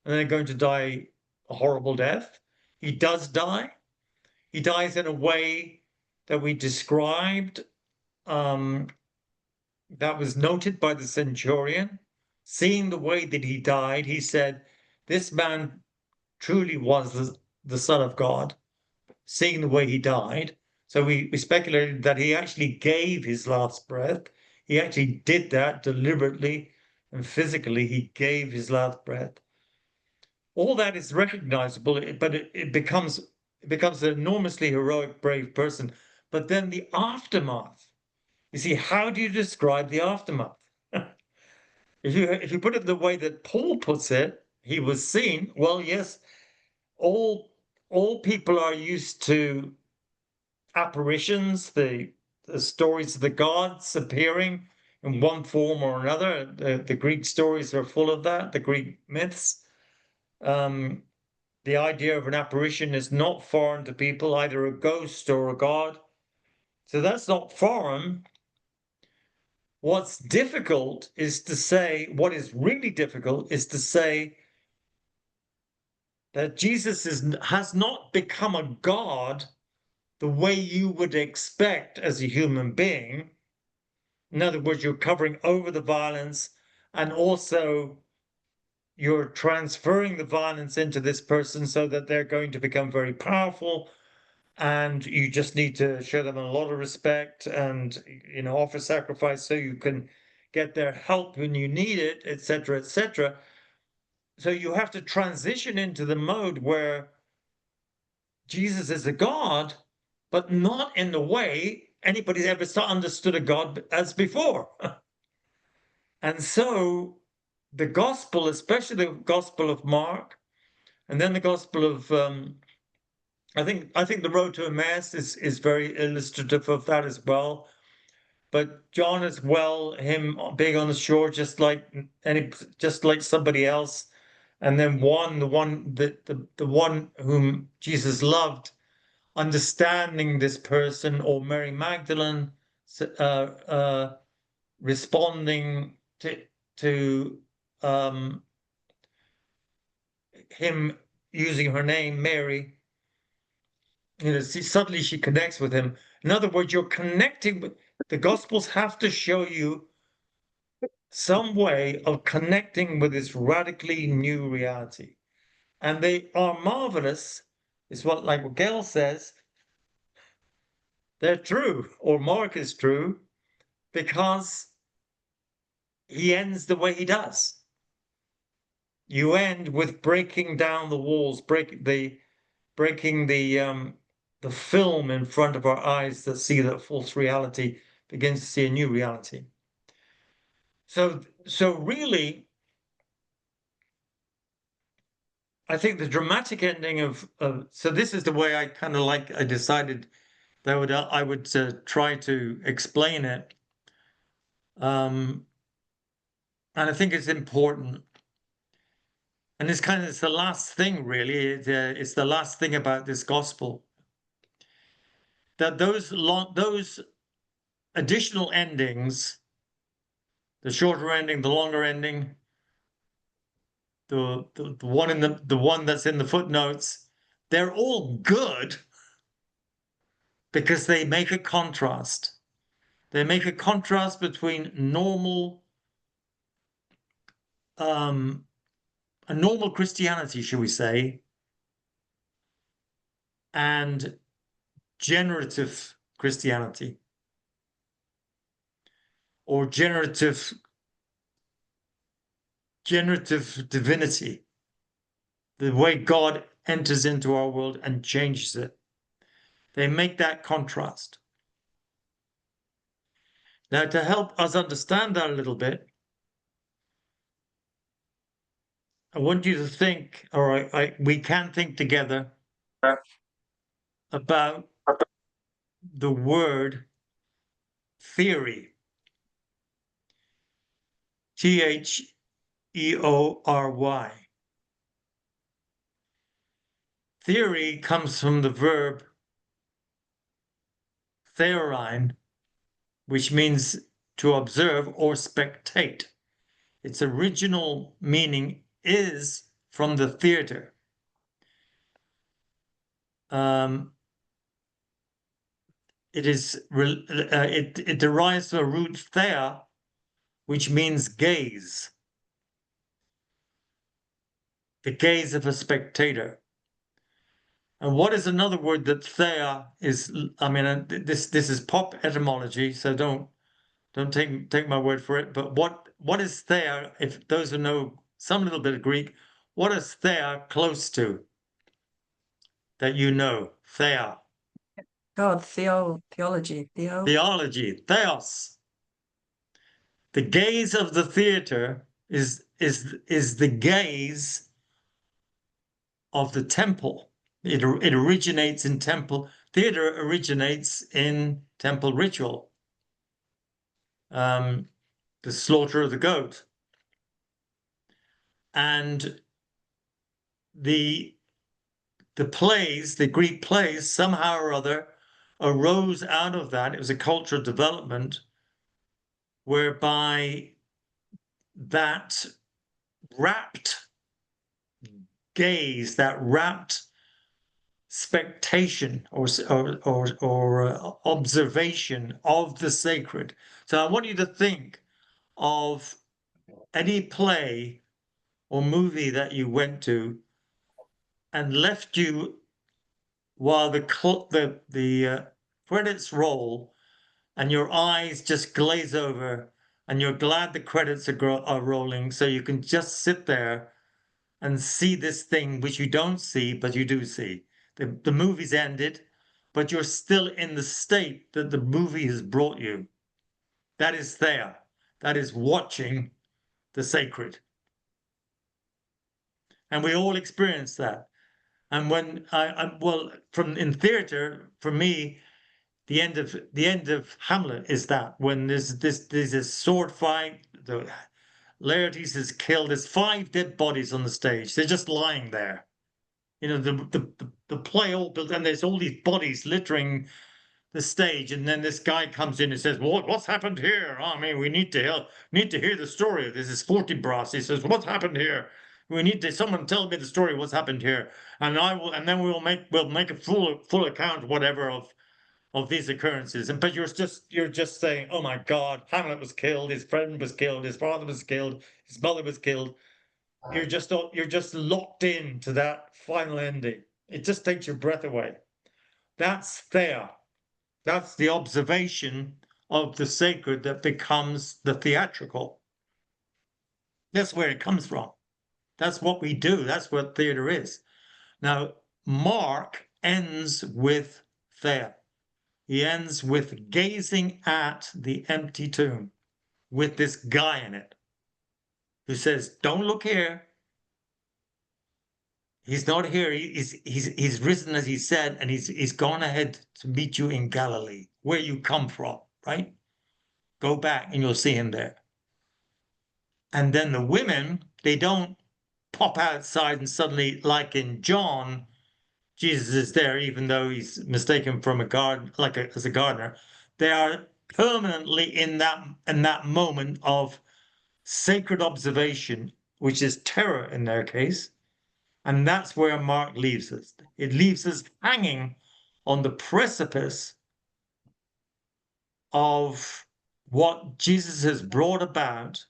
and they're going to die a horrible death. He does die. He dies in a way that we described, that was noted by the centurion. Seeing the way that he died, he said, this man truly was the Son of God, seeing the way he died. So we speculated that he actually gave his last breath. He actually did that deliberately and physically. He gave his last breath. All that is recognizable, but it becomes an enormously heroic, brave person. But then the aftermath. You see, how do you describe the aftermath? If you put it the way that Paul puts it, he was seen. Well, yes, all people are used to apparitions, the stories of the gods appearing in one form or another. The Greek stories are full of that, the Greek myths. The idea of an apparition is not foreign to people, either a ghost or a god. So that's not foreign. What's difficult is to say, what is really difficult is to say that Jesus has not become a god the way you would expect as a human being. In other words, you're covering over the violence, and also you're transferring the violence into this person so that they're going to become very powerful, and you just need to show them a lot of respect and offer sacrifice so you can get their help when you need it, etc., etc. So you have to transition into the mode where Jesus is a God, but not in the way anybody's ever understood a God as before. And so the gospel, especially the gospel of Mark, and then the gospel of I think the road to Emmaus is very illustrative of that as well. But John as well, him being on the shore just like somebody else, and then the one whom Jesus loved, understanding this person, or Mary Magdalene uh, uh, responding to him using her name, Mary. Suddenly she connects with him. In other words, you're connecting with the Gospels have to show you some way of connecting with this radically new reality. And they are marvelous, is what Gail says, they're true, or Mark is true, because he ends the way he does. You end with breaking down the walls, breaking the film in front of our eyes that see that false reality begins to see a new reality. So really, I think the dramatic ending of so this is the way I decided that I would try to explain it, and I think it's important, and it's the last thing really. It's the last thing about this gospel, that those additional endings, the shorter ending, the longer ending, the one that's in the footnotes, they're all good because they make a contrast. They make a contrast between a normal Christianity, shall we say, and generative Christianity, or generative divinity, the way God enters into our world and changes it. They make that contrast. Now, to help us understand that a little bit, I want you to think, or we can think together about the word theory. Theory. Theory comes from the verb theorein, which means to observe or spectate. Its original meaning is from the theater. It derives from a root thea, which means gaze, the gaze of a spectator. And what is another word that thea is? I mean, this is pop etymology, so don't take my word for it. But what is thea? If those who know some little bit of Greek, what is thea close to? That you know, thea. God, theology, Theology, theos. The gaze of the theater is the gaze of the temple. It originates in temple. Theater originates in temple ritual. The slaughter of the goat. And the plays, the Greek plays, somehow or other, arose out of that. It was a cultural development whereby that rapt gaze, that rapt spectation or observation of the sacred. So I want you to think of any play or movie that you went to and left you while the credits roll and your eyes just glaze over and you're glad the credits are rolling, so you can just sit there and see this thing which you don't see, but you do see. The movie's ended, but you're still in the state that the movie has brought you. That is there. That is watching the sacred. And we all experience that. And when well, from in theater, for me, the end of Hamlet is that when there's a sword fight, the Laertes is killed. There's 5 dead bodies on the stage. They're just lying there. You know, the play all built, and there's all these bodies littering the stage, and then this guy comes in and says, "What's happened here? I mean, we need to hear the story. This is Fortibras." He says, "What's happened here? We need to someone tell me the story. What's happened here?" And I will, and then we'll make a full account, whatever, of these occurrences. And but you're just saying, "Oh my God, Hamlet was killed. His friend was killed. His father was killed. His mother was killed." You're just locked into that final ending. It just takes your breath away. That's there. That's the observation of the sacred that becomes the theatrical. That's where it comes from. That's what we do. That's what theater is. Now, Mark ends with there. He ends with gazing at the empty tomb with this guy in it who says, "Don't look here. He's not here. He's risen as he said, and he's gone ahead to meet you in Galilee, where you come from, right? Go back and you'll see him there." And then the women, they don't pop outside and suddenly, like in John, Jesus is there, even though he's mistaken from a garden, as a gardener. They are permanently in that moment of sacred observation, which is terror in their case. And that's where Mark leaves us. It leaves us hanging on the precipice of what Jesus has brought about.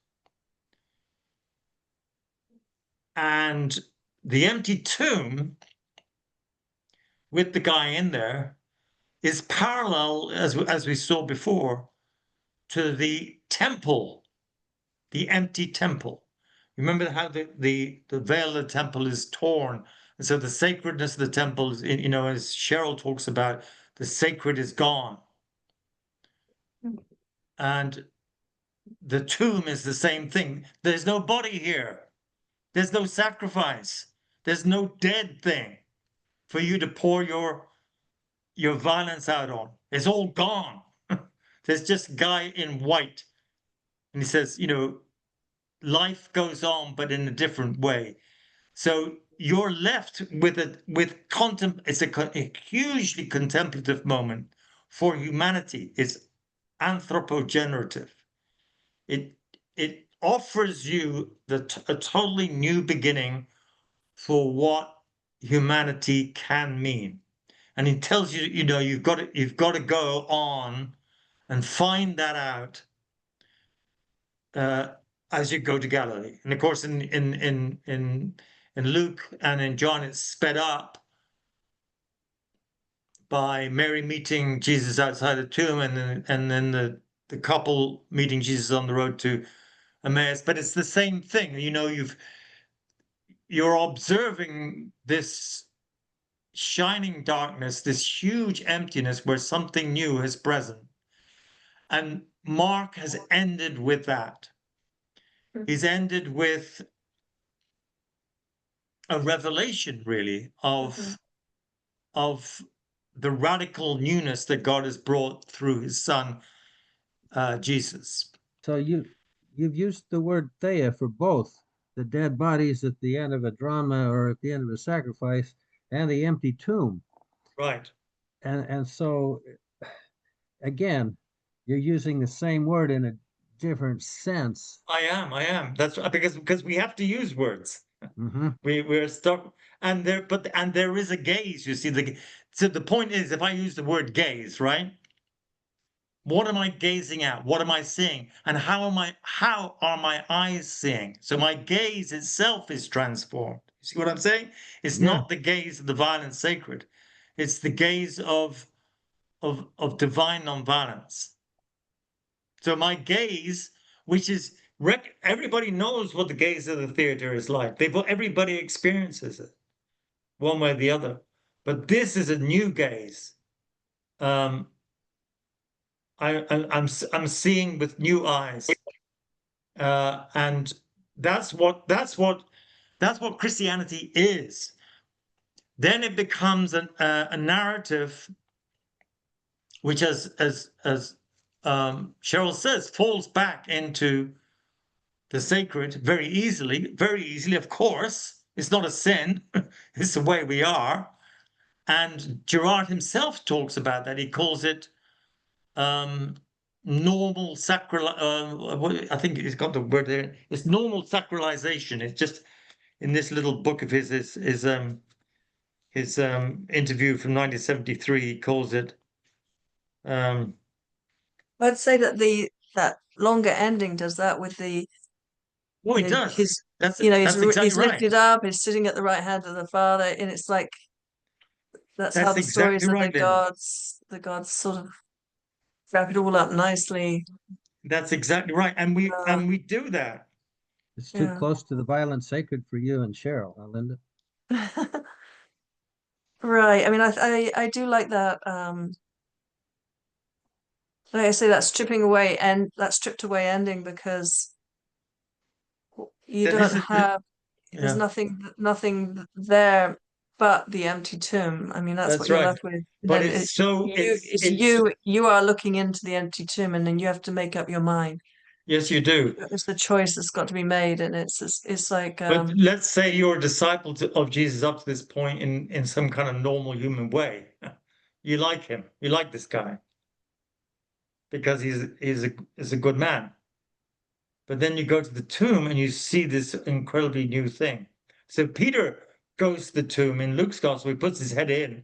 And the empty tomb with the guy in there is parallel, as we saw before, to the temple, the empty temple. Remember how the veil of the temple is torn. And so the sacredness of the temple is, as Cheryl talks about, the sacred is gone. And the tomb is the same thing. There's no body here. There's no sacrifice. There's no dead thing for you to pour your violence out on. It's all gone. There's just a guy in white. And he says, life goes on, but in a different way. So you're left with it's a hugely contemplative moment for humanity. It's anthropogenerative. It offers you a totally new beginning for what humanity can mean. And he tells you, you've got to go on and find that out as you go to Galilee. And of course, in Luke and in John, it's sped up by Mary meeting Jesus outside the tomb, and then the couple meeting Jesus on the road to Emmaus. But it's the same thing. You're observing this shining darkness, this huge emptiness where something new is present. And Mark has ended with that. He's ended with a revelation, really, of the radical newness that God has brought through his son, Jesus. So you've used the word theia for both the dead bodies at the end of a drama or at the end of a sacrifice and the empty tomb. Right. And so again, you're using the same word in a different sense. I am. That's because we have to use words. Mm-hmm. We're stuck, and there is a gaze. You see, so the point is, if I use the word gaze, right? What am I gazing at? What am I seeing? And how are my eyes seeing? So my gaze itself is transformed. You see what I'm saying? It's Yeah. not the gaze of the violent sacred. It's the gaze of divine nonviolence. So my gaze, which is everybody knows what the gaze of the theater is like. Everybody experiences it one way or the other. But this is a new gaze. I'm seeing with new eyes, and that's what Christianity is. Then it becomes a narrative which, as Cheryl says, falls back into the sacred very easily. Very easily, of course. It's not a sin. It's the way we are. And Gerard himself talks about that. He calls it normal sacral. I think he's got the word there. It's normal sacralization. It's just in this little book of his interview from 1973. He calls it. I'd say that that longer ending does that with the Well, he does. his That's exactly he's right. lifted up, he's sitting at the right hand of the Father, and it's like that's how That's the stories exactly of right, Linda. the gods sort of wrap it all up nicely. That's exactly right, and we do that. It's too Yeah. close to the violent sacred for you and Cheryl, huh, Linda? Right. I mean, I do like that. Like I say, that stripping away and that stripped away ending because you That this don't is have there's yeah, nothing there but the empty tomb. I mean, that's what that's you're right. left with. And But then it's so it's you are looking into the empty tomb, and then you have to make up your mind. yes, you do. It's the choice that's got to be made, and it's like But let's say you're a disciple of Jesus up to this point in some kind of normal human way. You like him. You like this guy because he's a good man. But then you go to the tomb and you see this incredibly new thing. So Peter goes to the tomb in Luke's gospel. He puts his head in,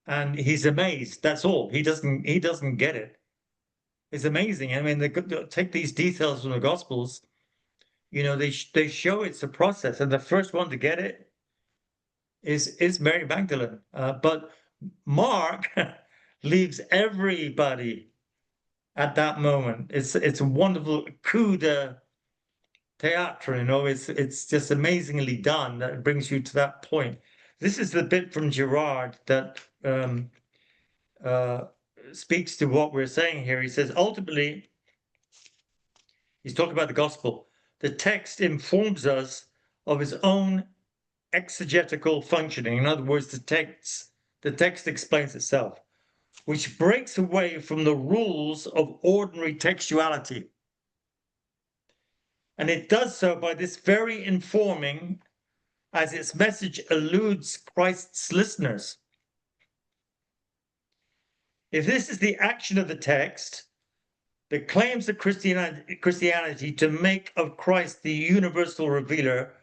and he's amazed. That's all. He doesn't get it. It's amazing. I mean, they take these details from the gospels. You know, they show it's a process, and the first one to get it is Mary Magdalene. But Mark leaves everybody at that moment. It's a wonderful coup de theatre. You know, it's just amazingly done that it brings you to that point. This is the bit from Gerard that uh, speaks to what we're saying here. He says ultimately, he's talking about the gospel. The text informs us of his own exegetical functioning. In other words, the text explains itself, which breaks away from the rules of ordinary textuality. And it does so by this very informing, as its message eludes Christ's listeners. If this is the action of the text, the claims of Christianity to make of Christ the universal revealer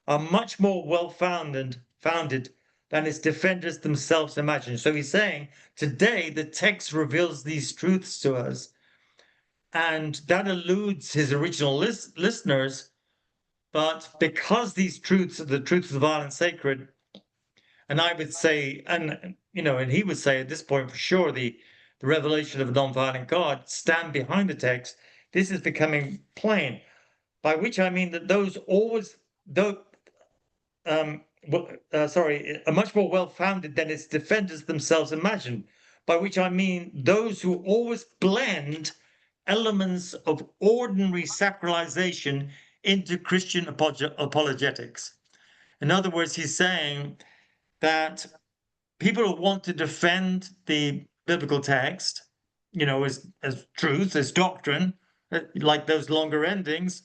are much more well-founded than its defenders themselves imagine. So he's saying, today the text reveals these truths to us, and that eludes his original listeners. But because these truths are the truths of the violent sacred, and I would say, and he would say at this point for sure, the revelation of a non-violent God stand behind the text. This is becoming plain, by which I mean that those always, though, are much more well-founded than its defenders themselves imagine. By which I mean those who always blend elements of ordinary sacralization into Christian apologetics. In other words, he's saying that people who want to defend the biblical text, as truth, as doctrine, like those longer endings,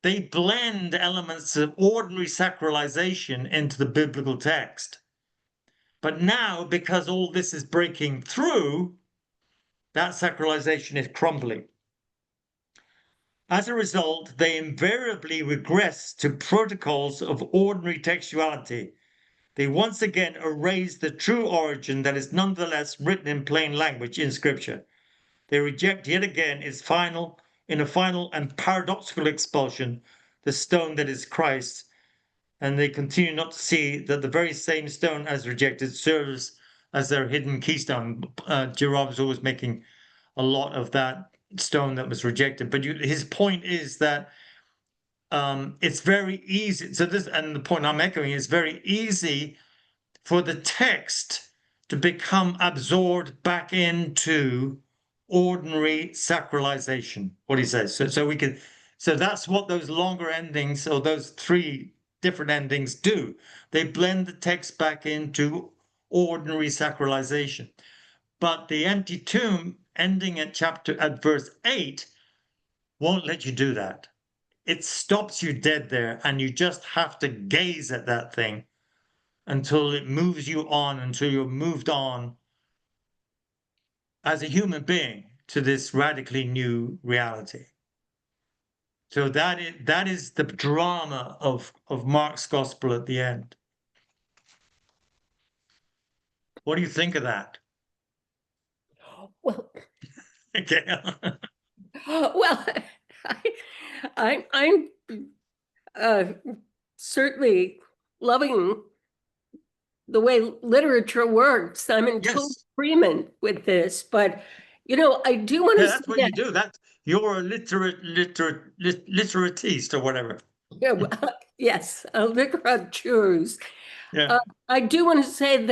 they blend elements of ordinary sacralization into the biblical text. But now, because all this is breaking through, that sacralization is crumbling. As a result, they invariably regress to protocols of ordinary textuality. They once again erase the true origin that is nonetheless written in plain language in Scripture. They reject yet again in a final and paradoxical expulsion, the stone that is Christ, and they continue not to see that the very same stone as rejected serves as their hidden keystone. Gerard was always making a lot of that stone that was rejected, but his point is that it's very easy. So this, and the point I'm echoing, is very easy for the text to become absorbed back into ordinary sacralization. What he says. So we can. So that's what those longer endings, or those three different endings, do. They blend the text back into ordinary sacralization. But the empty tomb ending at verse 8 won't let you do that. It stops you dead there, and you just have to gaze at that thing until it moves you on, until you're moved on as a human being to this radically new reality. So that is the drama of Mark's gospel at the end. What do you think of that? Well, Okay. well, I'm uh, certainly loving the way literature works. I'm in total Yes. agreement with this, but I do want Yeah, to that's say what you do. You're a literatist or whatever. yes, a literature. Yeah. I do want to say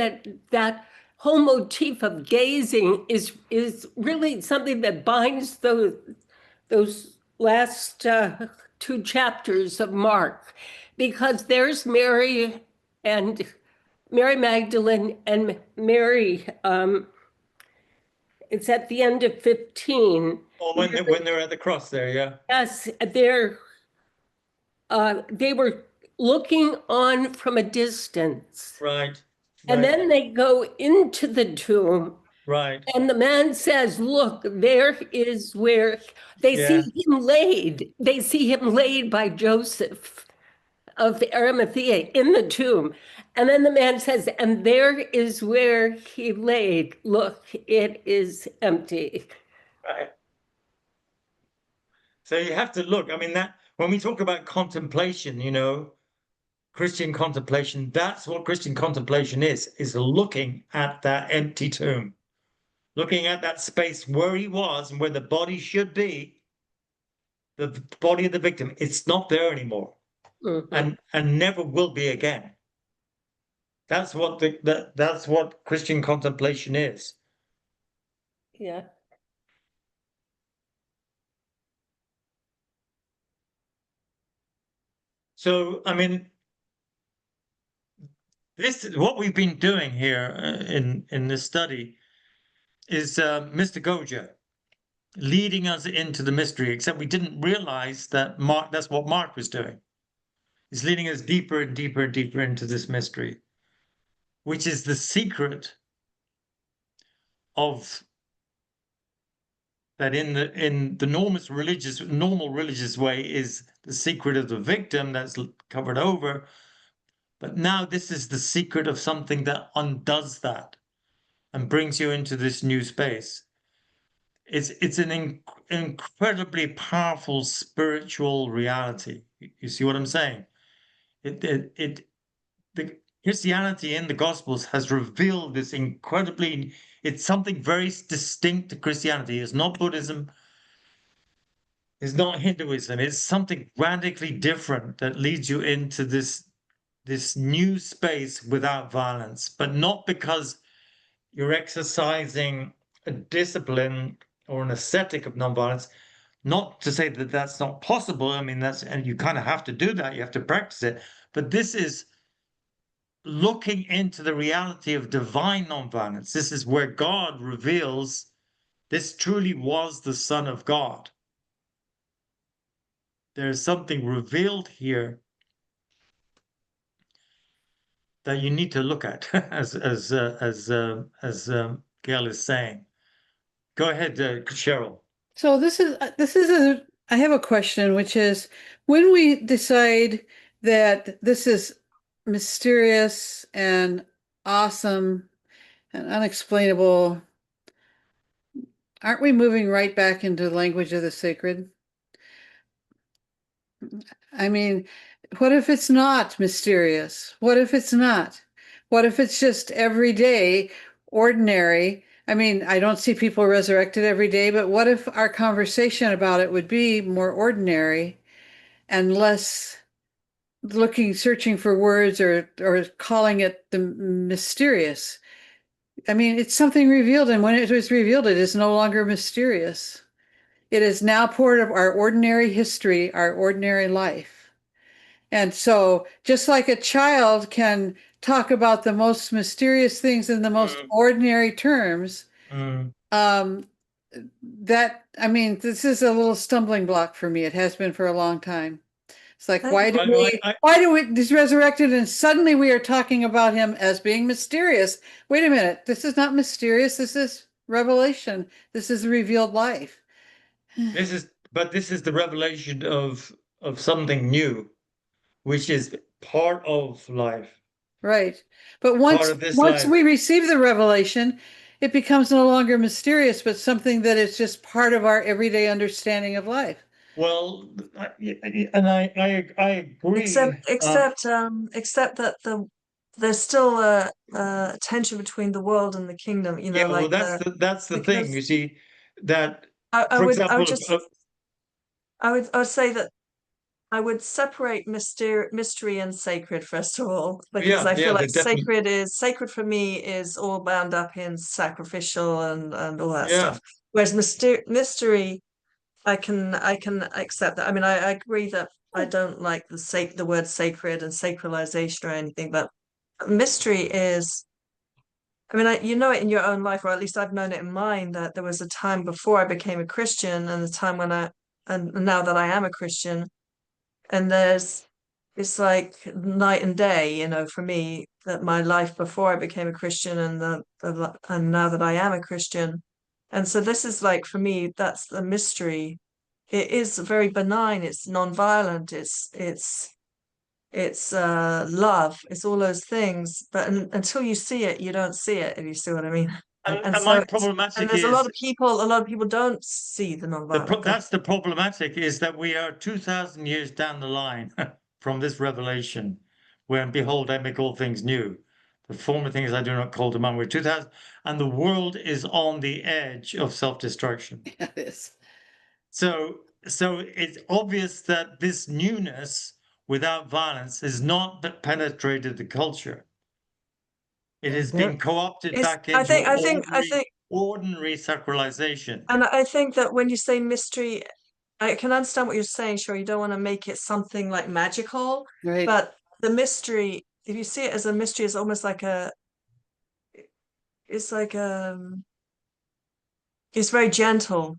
that whole motif of gazing is really something that binds those last two chapters of Mark, because there's Mary and Mary Magdalene and Mary. It's at the end of 15. Or when they're at the cross there, yeah. Yes, they were looking on from a distance. Right. And Right. then they go into the tomb, Right. and the man says, "Look, there is where they Yeah. see him laid. They see him laid by Joseph of Arimathea in the tomb." And then the man says, "And there is where he laid. Look, it is empty." Right. So you have to look. I mean, that when we talk about contemplation, Christian contemplation, that's what Christian contemplation is looking at that empty tomb, looking at that space where he was and where the body should be, the body of the victim. It's not there anymore, Mhm. and never will be again. That's what that's what Christian contemplation is. Yeah. So, I mean, this what we've been doing here in this study is Mr. Goja leading us into the mystery, except we didn't realize that that's what Mark was doing. He's leading us deeper and deeper and deeper into this mystery, which is the secret of that in the normal religious way is the secret of the victim that's covered over. But now this is the secret of something that undoes that and brings you into this new space. It's an incredibly powerful spiritual reality. You see what I'm saying? The Christianity in the Gospels has revealed this incredibly. It's something very distinct to Christianity. It's not Buddhism. It's not Hinduism. It's something radically different that leads you into this new space without violence, but not because you're exercising a discipline or an ascetic of nonviolence. Not to say that that's not possible. I mean, and you kind of have to do that. You have to practice it. But this is looking into the reality of divine nonviolence. This is where God reveals this truly was the Son of God. There's something revealed here that you need to look at, as Gail is saying. Go ahead, Cheryl. So I have a question, which is when we decide that this is mysterious and awesome and unexplainable, aren't we moving right back into language of the sacred? I mean, what if it's not mysterious? What if it's not? What if it's just everyday, ordinary? I mean, I don't see people resurrected every day, but what if our conversation about it would be more ordinary and less searching for words or calling it the mysterious. I mean, it's something revealed, and when it was revealed, it is no longer mysterious. It is now part of our ordinary history, our ordinary life. And so, just like a child can talk about the most mysterious things in the most ordinary terms, Mm. I mean, this is a little stumbling block for me. It has been for a long time. It's like, why do we, he's resurrected and suddenly we are talking about him as being mysterious? Wait a minute. This is not mysterious. This is revelation. This is revealed life. This is the revelation of something new, which is part of life, Right. But part of this once life. we receive the revelation, it becomes no longer mysterious, but something that is just part of our everyday understanding of life. Well, and I agree. Except that there's still a tension between the world and the kingdom, you know, Yeah, well, like that's the thing. You because see, that I for would I would example, just I would say that I would separate mystery and sacred first of all, because yeah, I feel yeah, they like definitely, sacred for me is all bound up in sacrificial and all that yeah. stuff. Whereas mystery, I can accept that. I mean, I agree that I don't like the word sacred and sacralization or anything, but mystery is. I mean, you know it in your own life, or at least I've known it in mine, that there was a time before I became a Christian and the time and now that I am a Christian, and it's like night and day, you know, for me, that my life before I became a Christian and and now that I am a Christian. And so this is like, for me, that's the mystery. It is very benign, it's non-violent, it's love, it's all those things, but until you see it, you don't see it, if you see what I mean. And And my so and problematic there's is a lot of people don't see the non-violent. that's the problematic is that we are 2,000 years down the line from this revelation, when behold, I make all things new. The former things I do not call to mind. We're 2,000, and the world is on the edge of self-destruction. It is. So it's obvious that this newness without violence has not penetrated the culture. It has been co-opted It's back into I think ordinary sacralization. And I think that when you say mystery, I can understand what you're saying. Sure, you don't want to make it something like magical, Right. but the mystery, if you see it as a mystery, is almost like it's like it's very gentle,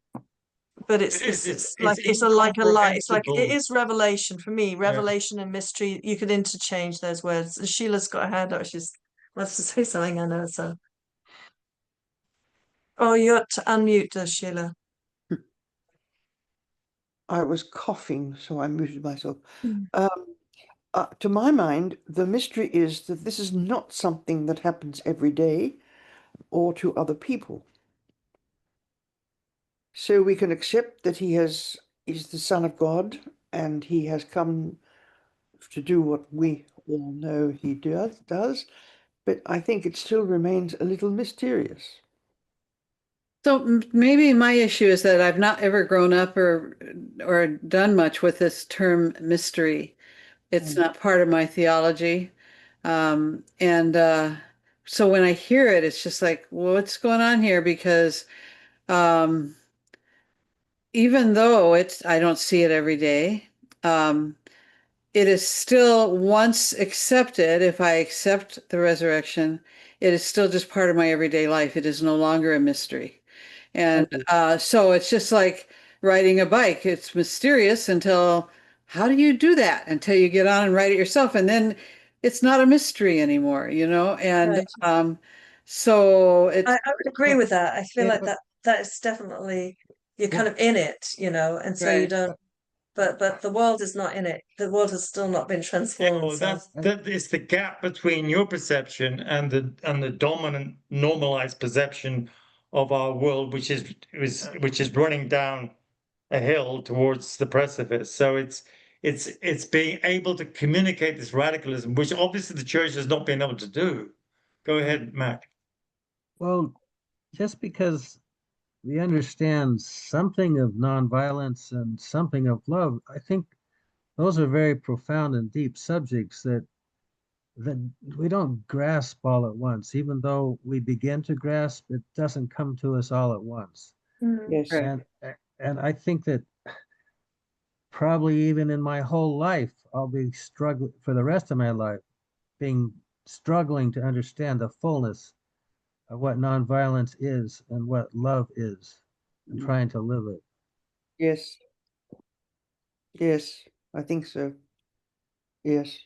but It is. it's It's like it's a like a light. It's like it incomprehensible. is revelation for me. Yeah. Revelation and mystery, you could interchange those words. Sheila's got her hand up. She's wants to say something. I know. So, oh, you have to unmute, Sheila. I was coughing, so I muted myself. Mm. To my mind, the mystery is that this is not something that happens every day or to other people. So we can accept that is the Son of God and he has come to do what we all know he does, but I think it still remains a little mysterious. So maybe my issue is that I've not ever grown up or done much with this term mystery. It's not part of my theology. And so when I hear it, it's just like, well, what's going on here? Because um, even though I don't see it every day, um, it is still once accepted. If I accept the resurrection, it is still just part of my everyday life. It is no longer a mystery. And Okay. so it's just like riding a bike. It's mysterious until how do you do that? Until you get on and ride it yourself. And then it's not a mystery anymore, you know? And Right. so it's, I would agree with that. I feel yeah, like that is definitely you're kind Well, of in it, you know, and so you right. don't. But the world is not in it. The world has still not been Yeah, transformed. well, So that is the gap between your perception and the dominant normalized perception of our world, which is running down a hill towards the precipice. So it's being able to communicate this radicalism, which obviously the church has not been able to do. Go ahead, Mac. well, just because we understand something of nonviolence and something of love, I think those are very profound and deep subjects that we don't grasp all at once. Even though we begin to grasp, it doesn't come to us all at once. Yes. Right. And I think that probably even in my whole life, I'll be struggling for the rest of my life, struggling to understand the fullness of what nonviolence is and what love is, and trying to live it. Yes. Yes, I think so. Yes.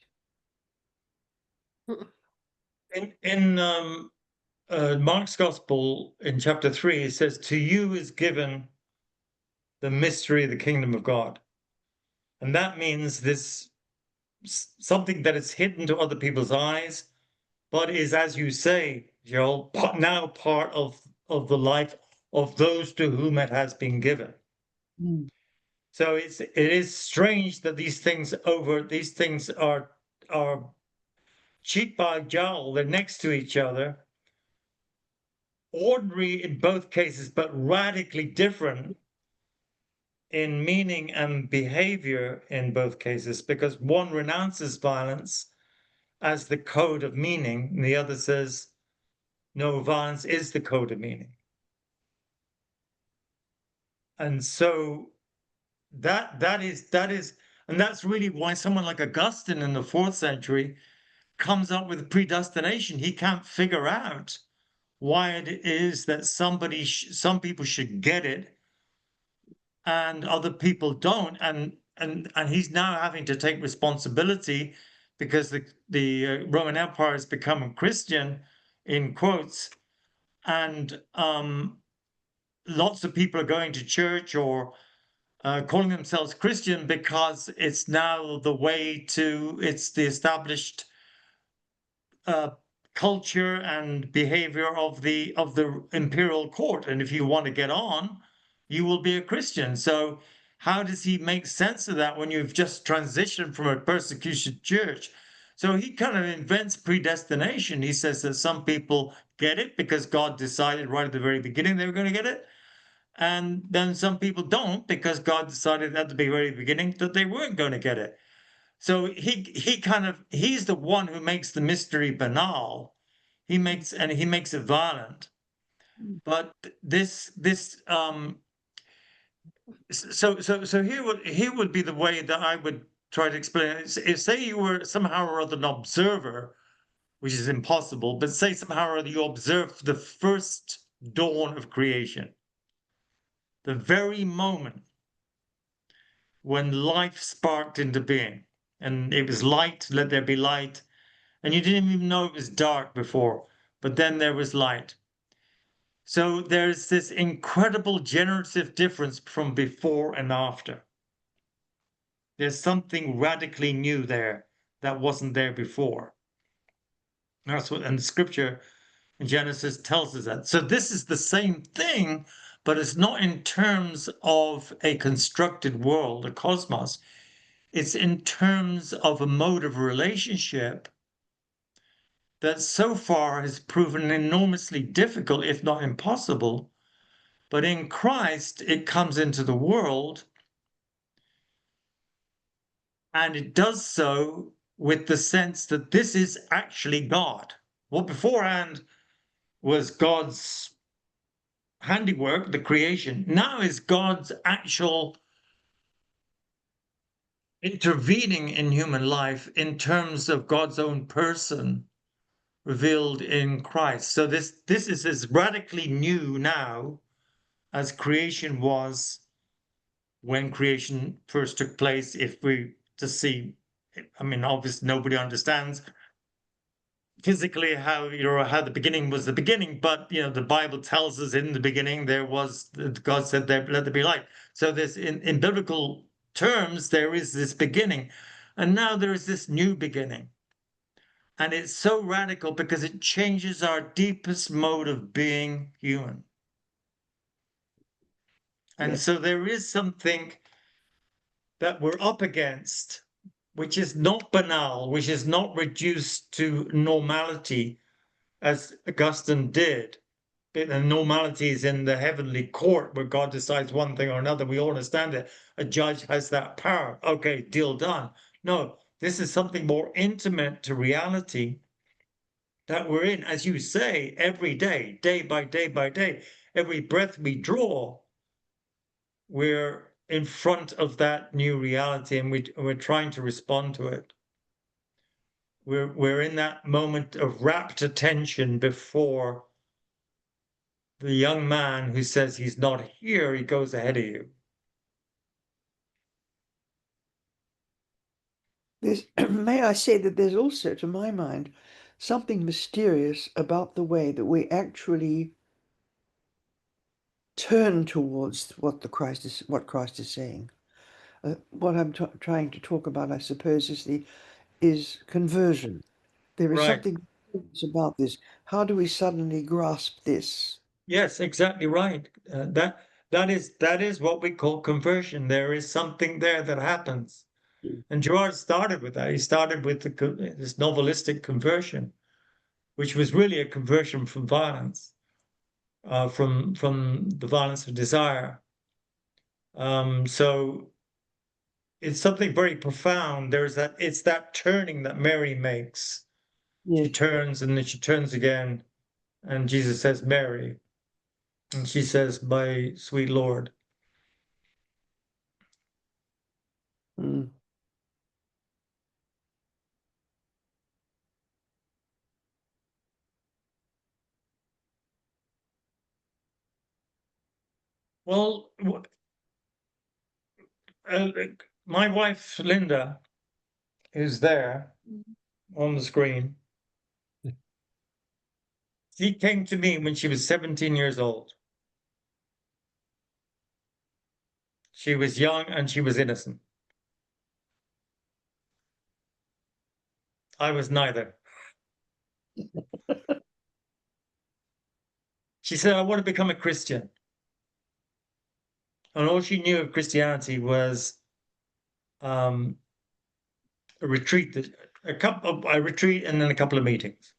In Mark's Gospel, in chapter 3, it says, "To you is given the mystery of the kingdom of God." And that means this something that is hidden to other people's eyes, but is, as you say, Joel, now part of the life of those to whom it has been given. Mm. So it is strange that these things are cheek by jowl, they're next to each other, ordinary in both cases, but radically different in meaning and behavior in both cases, because one renounces violence as the code of meaning, and the other says, no, violence is the code of meaning. And so that is, and that's really why someone like Augustine in the 4th century comes up with predestination. He can't figure out why it is that some people should get it and other people don't, and he's now having to take responsibility because the Roman Empire has become Christian, in quotes, and lots of people are going to church or calling themselves Christian because it's now it's the established uh, culture and behavior of the imperial court, and if you want to get on, you will be a Christian. So how does he make sense of that when you've just transitioned from a persecuted church? So he kind of invents predestination. He says that some people get it because God decided right at the very beginning they were going to get it, and then some people don't because God decided at the very beginning that they weren't going to get it. So he's the one who makes the mystery banal. He makes it violent. But here would be the way that I would try to explain it. If say you were somehow or other an observer, which is impossible, but say somehow or other you observed the first dawn of creation, the very moment when life sparked into being, and it was light, let there be light, and you didn't even know it was dark before, but then there was light. So there's this incredible generative difference from before and after. There's something radically new there that wasn't there before. That's what, and the scripture in Genesis tells us that. So this is the same thing, but it's not in terms of a constructed world, a cosmos. It's in terms of a mode of relationship that so far has proven enormously difficult, if not impossible. But in Christ, it comes into the world, and it does so with the sense that this is actually God. What beforehand was God's handiwork, the creation, now is God's actual intervening in human life in terms of God's own person revealed in Christ. So this is as radically new now as creation was when creation first took place. If we just see, I mean, obviously nobody understands physically how how the beginning was the beginning, but the Bible tells us in the beginning there was, God said there, let there be light. So there's in biblical terms there is this beginning, and now there is this new beginning. And it's so radical because it changes our deepest mode of being human. And Yes. so there is something that we're up against, which is not banal, which is not reduced to normality, as Augustine did, bit of normality is in the heavenly court where God decides one thing or another. We all understand it. A judge has that power. Okay, deal done. No, this is something more intimate to reality that we're in, as you say, every day, day by day by day. Every breath we draw, we're in front of that new reality, and we're trying to respond to it. We're in that moment of rapt attention before the young man who says he's not here, he goes ahead of you. May I say that there's also, to my mind, something mysterious about the way that we actually turn towards what Christ is saying. What I'm trying to talk about, I suppose, is conversion. There is Right. something about this. How do we suddenly grasp this? Yes, exactly right. That is what we call conversion. There is something there that happens. And Gerard started with that. He started with this novelistic conversion, which was really a conversion from violence, from the violence of desire. So it's something very profound. It's that turning that Mary makes. She Yes. turns and then she turns again, and Jesus says, Mary. And she says, my sweet Lord. Mm. Well, uh, my wife, Linda, is there on the screen. She came to me when she was 17 years old. She was young and she was innocent. I was neither. She said, I want to become a Christian. And all she knew of Christianity was a retreat, a retreat and then a couple of meetings.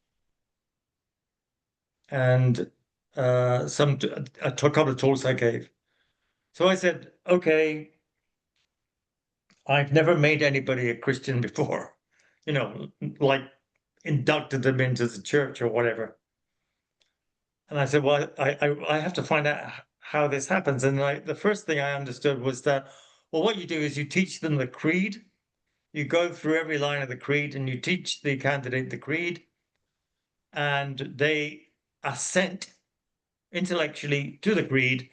And a couple of talks I gave. So I said, okay, I've never made anybody a Christian before, like inducted them into the church or whatever. And I said, well, I have to find out how this happens. And the first thing I understood was that, well, what you do is you teach them the creed. You go through every line of the creed and you teach the candidate the creed, and they assent intellectually to the creed,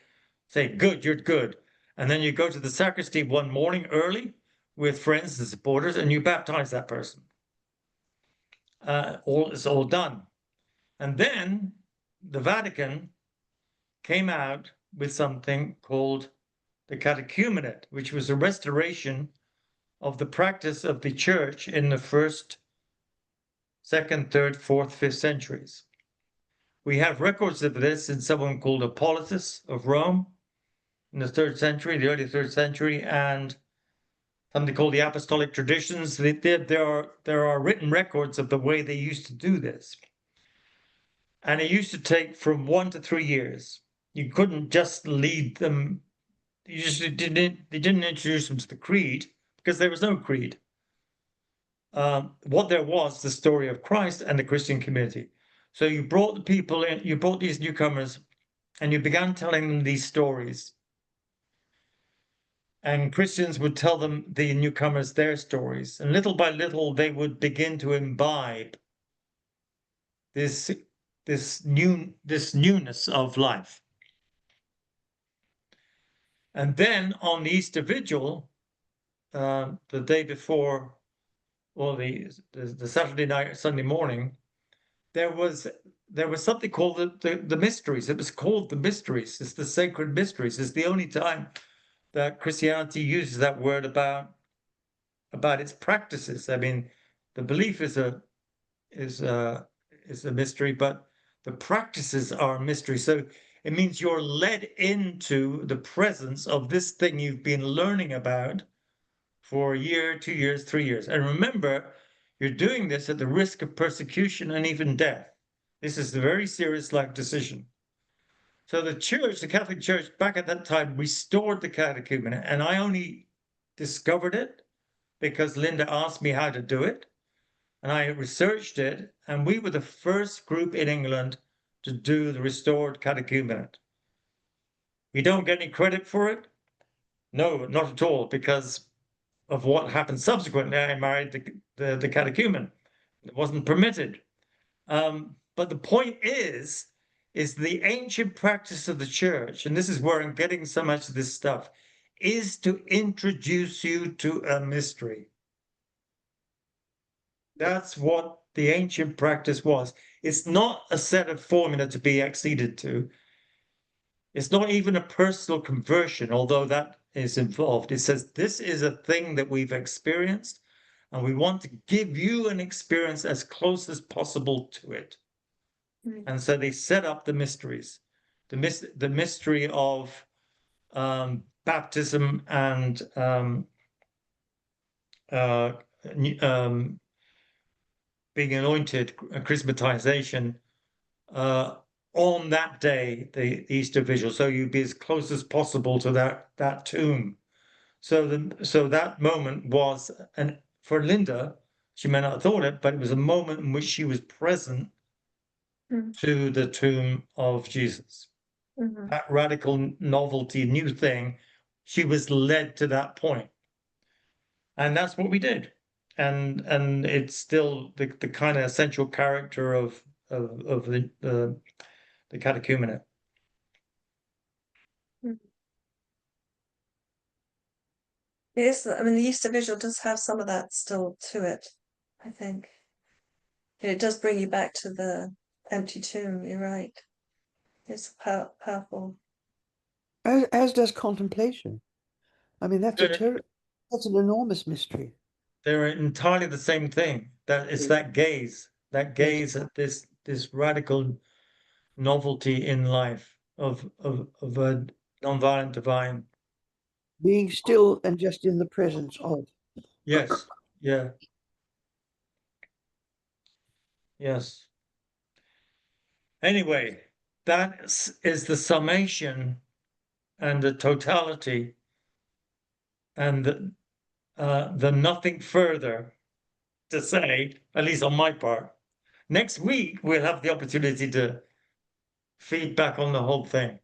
say, good, you're good. And then you go to the sacristy one morning early with friends and supporters and you baptize that person. It's all done. And then the Vatican came out with something called the catechumenate, which was a restoration of the practice of the church in the first, second, third, fourth, fifth centuries. We have records of this in someone called Hippolytus of Rome in the third century, the early third century, and something called the apostolic traditions. There are written records of the way they used to do this. And it used to take from 1 to 3 years. You couldn't just lead them. They didn't introduce them to the creed because there was no creed. What there was the story of Christ and the Christian community. So you brought the people in, you brought these newcomers, and you began telling them these stories. And Christians would tell them, the newcomers, their stories. And little by little, they would begin to imbibe this newness of life. And then on the Easter Vigil, the day before, or the Saturday night, Sunday morning, there was something called the mysteries. It was called the mysteries. It's the sacred mysteries. It's the only time that Christianity uses that word about its practices. I mean, the belief is a mystery, but the practices are a mystery. So it means you're led into the presence of this thing you've been learning about for a year, 2 years, 3 years. And remember, you're doing this at the risk of persecution and even death. This is a very serious life decision. So the church, the Catholic Church, back at that time, restored the catechumen, and I only discovered it because Linda asked me how to do it, and I researched it, and we were the first group in England to do the restored catechumenate. We don't get any credit for it. No, not at all, because of what happened subsequently. I married the catechumen. It wasn't permitted. But the point is the ancient practice of the church, and this is where I'm getting so much of this stuff, is to introduce you to a mystery. That's what the ancient practice was. It's not a set of formula to be acceded to. It's not even a personal conversion, although that is involved. It says this is a thing that we've experienced, and we want to give you an experience as close as possible to it. And so they set up the mysteries, the mystery of baptism and uh, being anointed, chrismatization, on that day, the Easter Vigil. So you'd be as close as possible to that tomb. So that moment was, and for Linda, she may not have thought it, but it was a moment in which she was present to the tomb of Jesus. That radical novelty, new thing, she was led to that point. And that's what we did. And it's still the kind of essential character of the catechumenate. Yes, I mean, the Easter Vigil does have some of that still to it, I think. It does bring you back to the empty tomb, you're right. It's powerful. As does contemplation. I mean, that's They're, that's an enormous mystery. they're entirely the same thing. That it's that gaze at this radical novelty in life of a nonviolent divine. Being still and just in the presence of. Yes, yeah, yes. Anyway, that is the summation and the totality and the nothing further to say, at least on my part. Next week, we'll have the opportunity to feed back on the whole thing.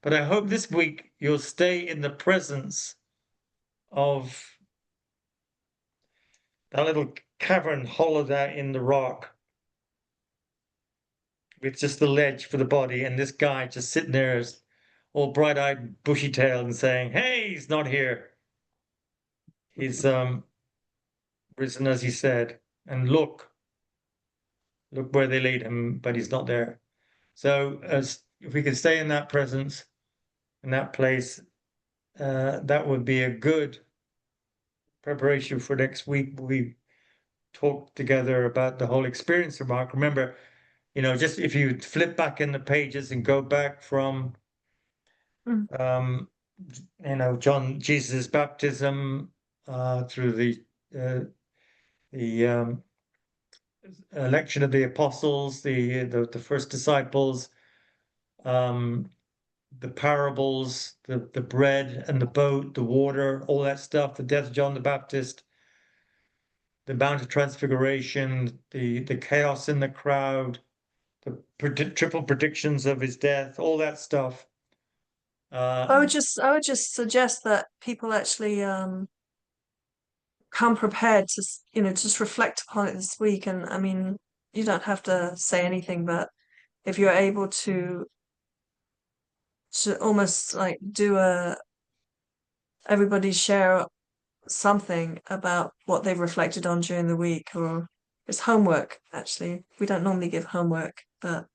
But I hope this week you'll stay in the presence of that little cavern hollowed out in the rock with just the ledge for the body, and this guy just sitting there, all bright-eyed, bushy-tailed, and saying, "Hey, he's not here. He's risen as he said, and look where they laid him, but he's not there." So, as if we can stay in that presence, in that place, that would be a good preparation for next week. We talk together about the whole experience of Mark. Remember, just if you flip back in the pages and go back from, Jesus' baptism through the election of the apostles, the first disciples, the parables, the bread and the boat, the water, all that stuff, the death of John the Baptist, the Mount of Transfiguration, the chaos in the crowd, the triple predictions of his death, all that stuff. I would just suggest that people actually come prepared to just reflect upon it this week. And I mean, you don't have to say anything, but if you're able to almost like do everybody share something about what they've reflected on during the week, or it's homework. Actually, we don't normally give homework, but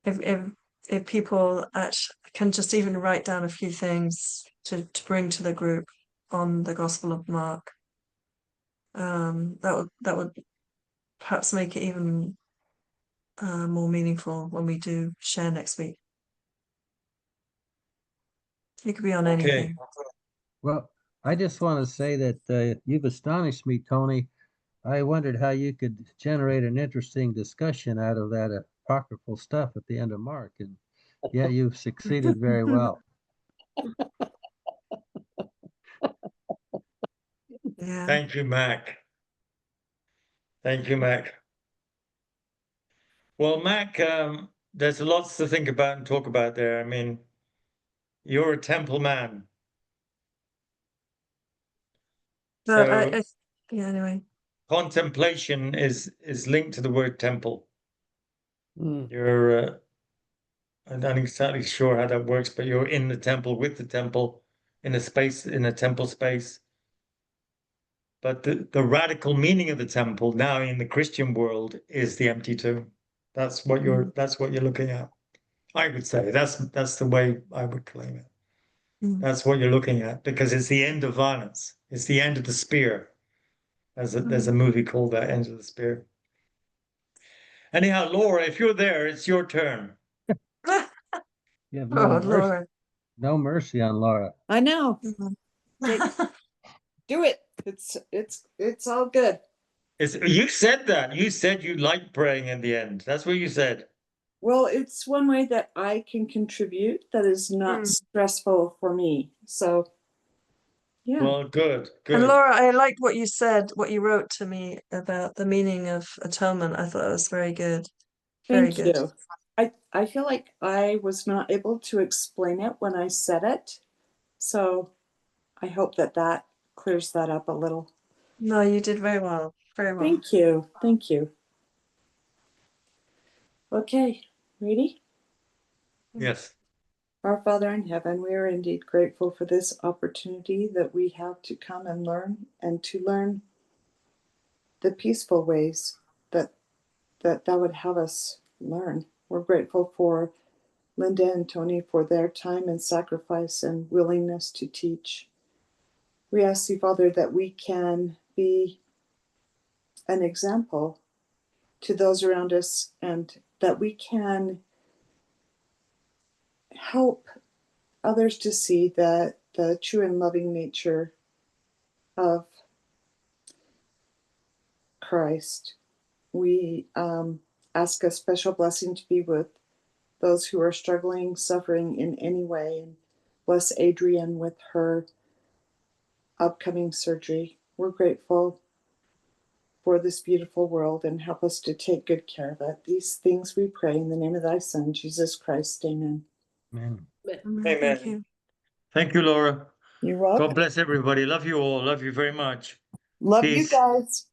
if people actually can just even write down a few things to bring to the group on the Gospel of Mark, that would perhaps make it even more meaningful when we do share next week. It could be on anything. Well, I just want to say that you've astonished me, Tony. I wondered how you could generate an interesting discussion out of that apocryphal stuff at the end of Mark. And Yeah, you've succeeded very well. Yeah. Thank you, Mac. Thank you, Mac. Well, Mac, there's lots to think about and talk about there. I mean, you're a temple man. But So yeah, anyway. contemplation is linked to the word temple. Mm. You're I'm not exactly sure how that works, but you're in the temple with the temple in a temple space. But the radical meaning of the temple now in the Christian world is the empty tomb. That's what you're looking at. I would say that's the way I would claim it. Mm. That's what you're looking at because it's the end of violence. It's the end of the spear. There's a movie called that, End of the Spear. Anyhow, Laura, if you're there, it's your turn. You have Oh, Lord. no mercy on Laura. I know. Mhm. Do it. It's all good. You said that. You said you liked praying in the end. That's what you said. Well, it's one way that I can contribute that is not stressful for me. So, yeah. Well, good, And good. Laura, I liked what you said, what you wrote to me about the meaning of atonement. I thought that was very good. Very Thank good. you. I feel like I was not able to explain it when I said it. So I hope that clears that up a little. No, you did very well. Very well. Thank you. Thank you. Okay, ready? Yes. Our Father in heaven, we are indeed grateful for this opportunity that we have to come and learn the peaceful ways that thou would have us learn. We're grateful for Linda and Tony for their time and sacrifice and willingness to teach. We ask you, Father, that we can be an example to those around us and that we can help others to see the true and loving nature of Christ. We ask a special blessing to be with those who are struggling, suffering in any way, and bless Adrienne with her upcoming surgery. We're grateful for this beautiful world and help us to take good care of it. These things we pray in the name of thy Son, Jesus Christ. Amen. Amen. Thank Amen. you. Thank you, Laura. You're welcome. God bless everybody. Love you all. Love you very much. Love you Peace. guys.